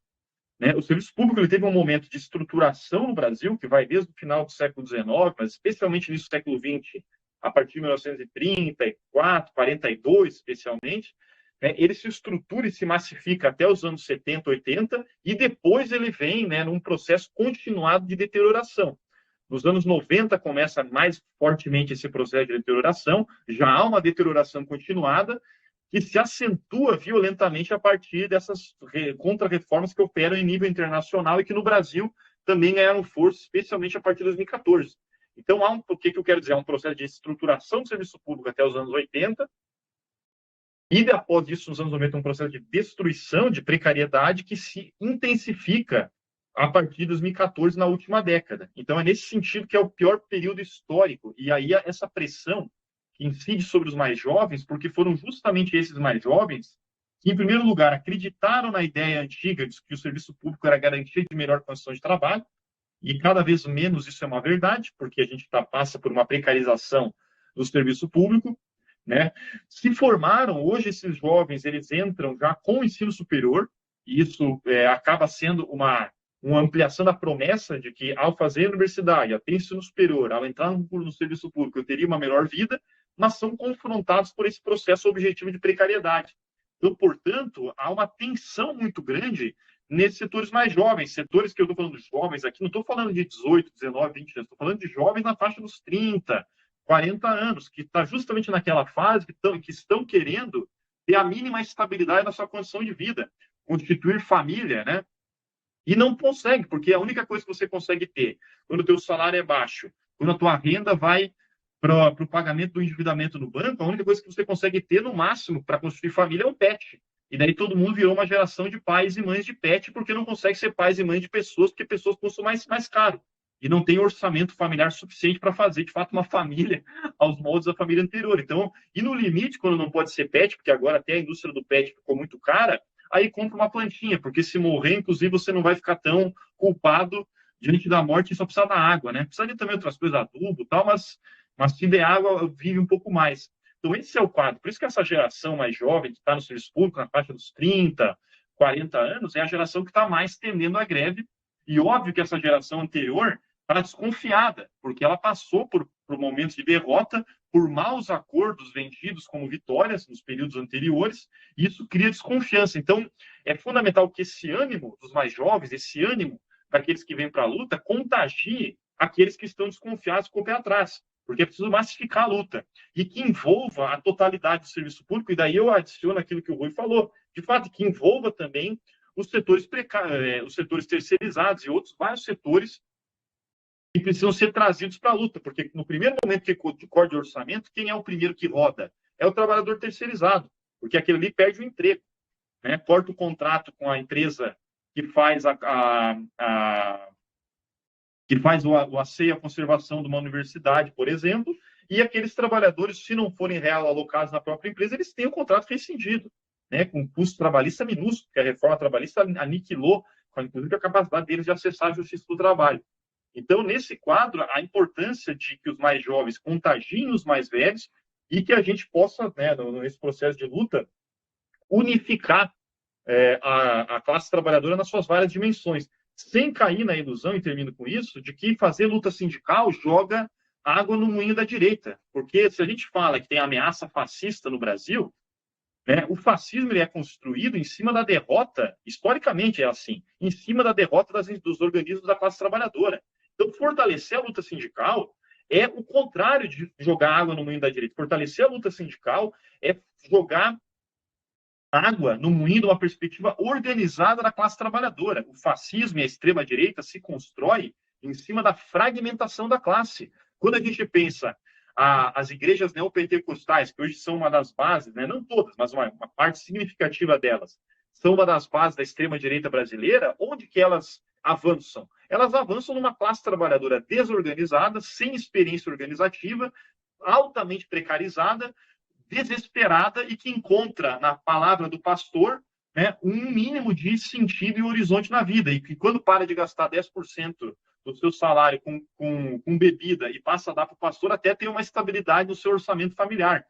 né? O serviço público ele teve um momento de estruturação no Brasil, que vai desde o final do século XIX, mas especialmente no século XX, a partir de 1934, 42 especialmente, né? Ele se estrutura e se massifica até os anos 70, 80, e depois ele vem, né, num processo continuado de deterioração. Nos anos 90 começa mais fortemente esse processo de deterioração, já há uma deterioração continuada que se acentua violentamente a partir dessas contra-reformas que operam em nível internacional e que no Brasil também ganharam força, especialmente a partir de 2014. Então, o que eu quero dizer? Há um processo de estruturação do serviço público até os anos 80, e após isso, nos anos 90, um processo de destruição, de precariedade que se intensifica a partir de 2014, na última década. Então, é nesse sentido que é o pior período histórico. E aí, essa pressão que incide sobre os mais jovens, porque foram justamente esses mais jovens que, em primeiro lugar, acreditaram na ideia antiga de que o serviço público era garantia de melhor condição de trabalho, e cada vez menos isso é uma verdade, porque a gente passa por uma precarização do serviço público, né? Se formaram, hoje esses jovens, eles entram já com o ensino superior, e isso acaba sendo uma ampliação da promessa de que, ao fazer a universidade, ao ter ensino superior, ao entrar no serviço público, eu teria uma melhor vida, mas são confrontados por esse processo objetivo de precariedade. Então, portanto, há uma tensão muito grande nesses setores mais jovens, setores que eu estou falando de jovens aqui, não estou falando de 18, 19, 20 anos, estou falando de jovens na faixa dos 30, 40 anos, que está justamente naquela fase que estão querendo ter a mínima estabilidade na sua condição de vida, constituir família, né? E não consegue, porque a única coisa que você consegue ter quando o teu salário é baixo, quando a tua renda vai para o pagamento do endividamento no banco, a única coisa que você consegue ter, no máximo, para construir família é um pet. E daí todo mundo virou uma geração de pais e mães de pet, porque não consegue ser pais e mães de pessoas, porque pessoas custam mais caro. E não tem orçamento familiar suficiente para fazer, de fato, uma família aos moldes da família anterior. Então, e no limite, quando não pode ser pet, porque agora até a indústria do pet ficou muito cara, aí compra uma plantinha, porque se morrer, inclusive, você não vai ficar tão culpado diante da morte e só precisa da água, né? Precisa de também outras coisas, adubo e tal, mas se der água, vive um pouco mais. Então, esse é o quadro. Por isso que essa geração mais jovem, que está no serviço público, na faixa dos 30, 40 anos, é a geração que está mais tendendo à greve. E óbvio que essa geração anterior está desconfiada, porque ela passou por momentos de derrota, por maus acordos vendidos como vitórias nos períodos anteriores, e isso cria desconfiança. Então, é fundamental que esse ânimo dos mais jovens, esse ânimo daqueles que vêm para a luta, contagie aqueles que estão desconfiados com o pé atrás, porque é preciso massificar a luta, e que envolva a totalidade do serviço público, e daí eu adiciono aquilo que o Rui falou, de fato, que envolva também os setores os setores terceirizados e outros vários setores que precisam ser trazidos para a luta, porque no primeiro momento que corta de orçamento, quem é o primeiro que roda? É o trabalhador terceirizado, porque aquele ali perde o emprego, né? Corta o contrato com a empresa que faz o asseio à conservação de uma universidade, por exemplo, e aqueles trabalhadores, se não forem real alocados na própria empresa, eles têm o contrato rescindido, né? Com um custo trabalhista minúsculo, que a reforma trabalhista aniquilou, inclusive a capacidade deles de acessar a justiça do trabalho. Então, nesse quadro, a importância de que os mais jovens contagiem os mais velhos e que a gente possa, né, nesse processo de luta, unificar a classe trabalhadora nas suas várias dimensões, sem cair na ilusão, e termino com isso, de que fazer luta sindical joga água no moinho da direita, porque se a gente fala que tem ameaça fascista no Brasil, né, o fascismo ele é construído em cima da derrota, historicamente é assim, em cima da derrota dos organismos da classe trabalhadora. Então, fortalecer a luta sindical é o contrário de jogar água no moinho da direita. Fortalecer a luta sindical é jogar água no moinho de uma perspectiva organizada da classe trabalhadora. O fascismo e a extrema-direita se constrói em cima da fragmentação da classe. Quando a gente pensa as igrejas neopentecostais, que hoje são uma das bases, né, não todas, mas uma parte significativa delas, são uma das bases da extrema-direita brasileira, onde que elas avançam? Elas avançam numa classe trabalhadora desorganizada, sem experiência organizativa, altamente precarizada, desesperada e que encontra na palavra do pastor, né, um mínimo de sentido e horizonte na vida. E que quando para de gastar 10% do seu salário com bebida e passa a dar para o pastor, até tem uma estabilidade no seu orçamento familiar.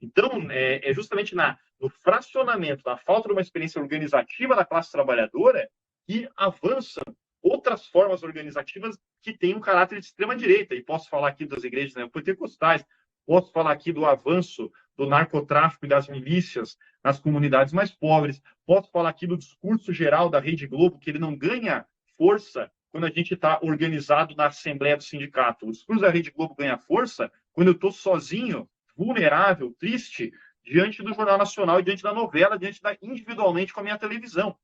Então, é justamente no fracionamento, na falta de uma experiência organizativa da classe trabalhadora que avançam outras formas organizativas que têm um caráter de extrema-direita. E posso falar aqui das igrejas neopentecostais, posso falar aqui do avanço do narcotráfico e das milícias nas comunidades mais pobres, posso falar aqui do discurso geral da Rede Globo, que ele não ganha força quando a gente está organizado na Assembleia do Sindicato. O discurso da Rede Globo ganha força quando eu estou sozinho, vulnerável, triste, diante do Jornal Nacional, diante da novela, individualmente com a minha televisão.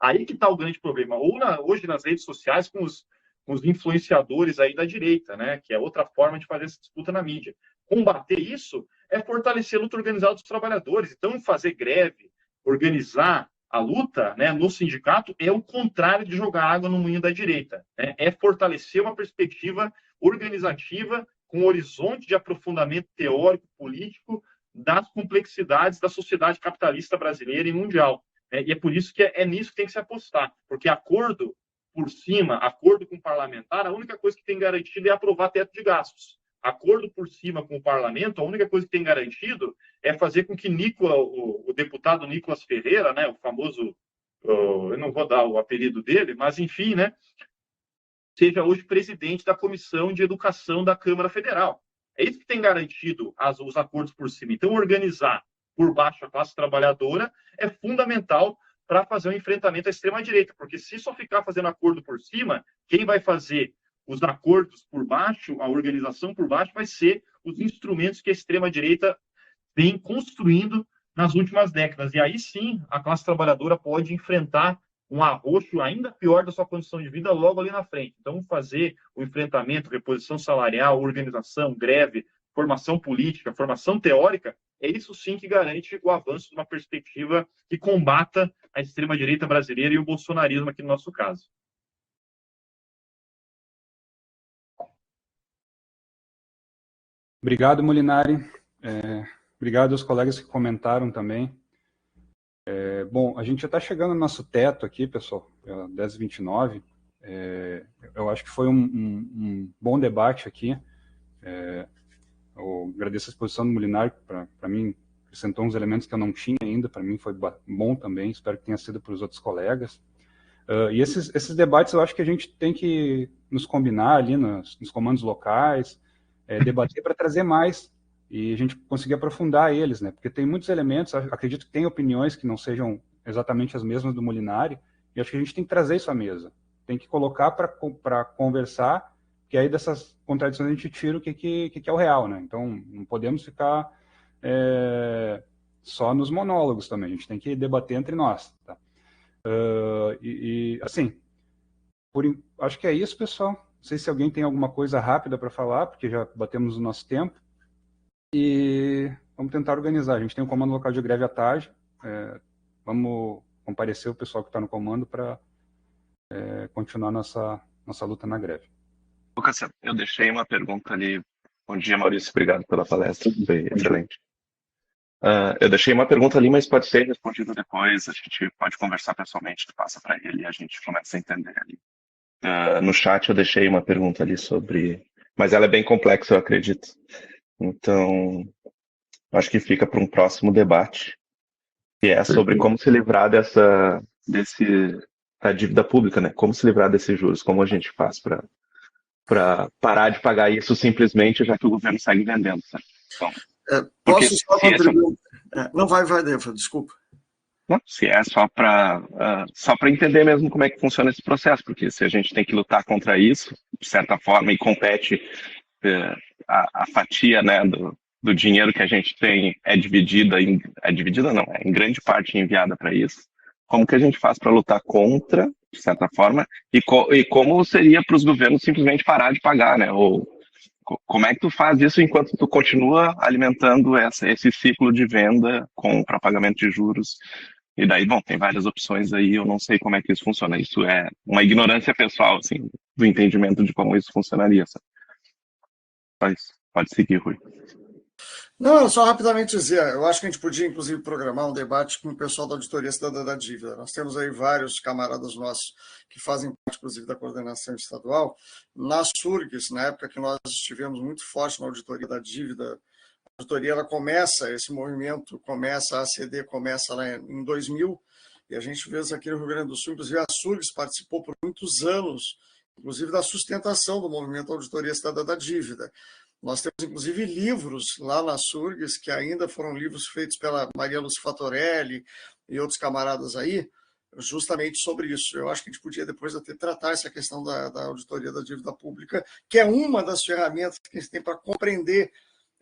Aí que está o grande problema. Ou hoje nas redes sociais com os influenciadores aí da direita, né? Que é outra forma de fazer essa disputa na mídia. Combater isso é fortalecer a luta organizada dos trabalhadores. Então, fazer greve, organizar a luta, né, no sindicato é o contrário de jogar água no moinho da direita. Né? É fortalecer uma perspectiva organizativa com horizonte de aprofundamento teórico, político das complexidades da sociedade capitalista brasileira e mundial. E é por isso que é nisso que tem que se apostar, porque acordo por cima, acordo com o parlamentar, a única coisa que tem garantido é aprovar teto de gastos. Acordo por cima com o parlamento, a única coisa que tem garantido é fazer com que o deputado Nicolas Ferreira, né, o famoso, eu não vou dar o apelido dele, mas enfim, né, seja hoje presidente da Comissão de Educação da Câmara Federal. É isso que tem garantido os acordos por cima. Então, organizar por baixo a classe trabalhadora é fundamental para fazer um enfrentamento à extrema-direita, porque se só ficar fazendo acordo por cima, quem vai fazer os acordos por baixo, a organização por baixo, vai ser os instrumentos que a extrema-direita vem construindo nas últimas décadas. E aí sim, a classe trabalhadora pode enfrentar um arroxo ainda pior da sua condição de vida logo ali na frente. Então, fazer o enfrentamento, reposição salarial, organização, greve, formação política, formação teórica, é isso sim que garante o avanço de uma perspectiva que combata a extrema-direita brasileira e o bolsonarismo aqui no nosso caso.
Obrigado, Molinari. Obrigado aos colegas que comentaram também. Bom, a gente já está chegando no nosso teto aqui, pessoal, 10h29. Eu acho que foi um bom debate aqui. Eu agradeço a exposição do Molinari, para mim, acrescentou uns elementos que eu não tinha ainda, para mim foi bom também, espero que tenha sido para os outros colegas. E esses debates eu acho que a gente tem que nos combinar ali nos comandos locais, debater para trazer mais e a gente conseguir aprofundar eles, né? Porque tem muitos elementos, acredito que tem opiniões que não sejam exatamente as mesmas do Molinari, e acho que a gente tem que trazer isso à mesa, tem que colocar para conversar, que aí dessas contradições a gente tira o que é o real, né? Então não podemos ficar só nos monólogos também, a gente tem que debater entre nós, tá? Assim, acho que é isso, pessoal. Não sei se alguém tem alguma coisa rápida para falar, porque já batemos o nosso tempo. E vamos tentar organizar. A gente tem um comando local de greve à tarde. Vamos comparecer o pessoal que está no comando para continuar nossa luta na greve.
Lucas, eu deixei uma pergunta ali. Bom dia, Maurício. Obrigado pela palestra. Foi excelente. Eu deixei uma pergunta ali, mas pode ser respondido depois. A gente pode conversar pessoalmente, tu passa para ele e a gente começa a entender ali. No chat eu deixei uma pergunta ali sobre... Mas ela é bem complexa, eu acredito. Então, acho que fica para um próximo debate, que é sobre como se livrar da dívida pública, né? Como se livrar desses juros, como a gente faz para para parar de pagar isso simplesmente, já que o governo segue vendendo, certo? Então,
Posso só contribuir? Não, vai, Defa, desculpa.
Não, se é só para entender mesmo como é que funciona esse processo, porque se a gente tem que lutar contra isso, de certa forma, e compete a fatia, né, do dinheiro que a gente tem é dividida não, é em grande parte enviada para isso. Como que a gente faz para lutar contra, de certa forma, e como seria para os governos simplesmente parar de pagar, né? Ou como é que tu faz isso enquanto tu continua alimentando esse ciclo de venda para pagamento de juros? E daí, bom, tem várias opções aí, eu não sei como é que isso funciona. Isso é uma ignorância pessoal, assim, do entendimento de como isso funcionaria. Sabe? Pode seguir, Rui.
Não, só rapidamente dizer, eu acho que a gente podia, inclusive, programar um debate com o pessoal da Auditoria Cidadã da Dívida. Nós temos aí vários camaradas nossos que fazem parte, inclusive, da coordenação estadual. Na SURGS, na época que nós estivemos muito forte na Auditoria da Dívida, a auditoria ela começa, esse movimento começa, a ACD começa lá em 2000, e a gente vê aqui no Rio Grande do Sul, inclusive a SURGS participou por muitos anos, inclusive da sustentação do movimento Auditoria Cidadã da Dívida. Nós temos, inclusive, livros lá na SURGS, que ainda foram livros feitos pela Maria Lúcia Fatorelli e outros camaradas aí, justamente sobre isso. Eu acho que a gente podia depois até tratar essa questão da auditoria da dívida pública, que é uma das ferramentas que a gente tem para compreender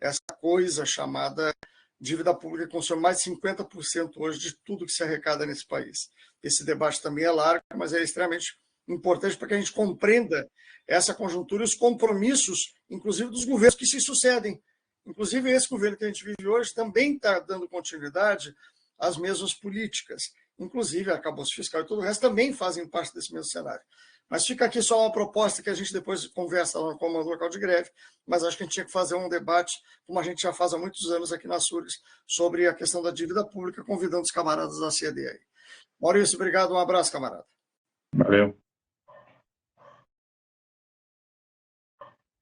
essa coisa chamada dívida pública, que consome mais de 50% hoje de tudo que se arrecada nesse país. Esse debate também é largo, mas é extremamente importante para que a gente compreenda essa conjuntura e os compromissos, inclusive dos governos que se sucedem. Inclusive, esse governo que a gente vive hoje também está dando continuidade às mesmas políticas. Inclusive, arcabouço fiscal e todo o resto também fazem parte desse mesmo cenário. Mas fica aqui só uma proposta que a gente depois conversa lá no comando local de greve, mas acho que a gente tinha que fazer um debate, como a gente já faz há muitos anos aqui na SURGS, sobre a questão da dívida pública, convidando os camaradas da CED aí. Maurício, obrigado, um abraço, camarada.
Valeu.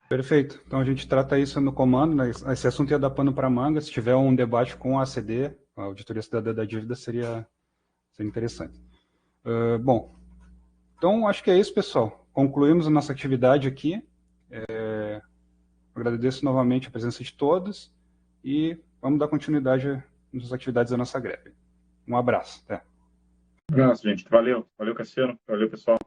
Perfeito. Então a gente trata isso no comando, né? Esse assunto ia dar pano para manga. Se tiver um debate com a ACD, a Auditoria Cidadã da Dívida, seria interessante. Bom, então acho que é isso, pessoal. Concluímos a nossa atividade aqui. Agradeço novamente a presença de todos e vamos dar continuidade nas atividades da nossa greve. Um abraço. Até.
Um abraço, gente. Valeu. Valeu, Cassiano. Valeu, pessoal.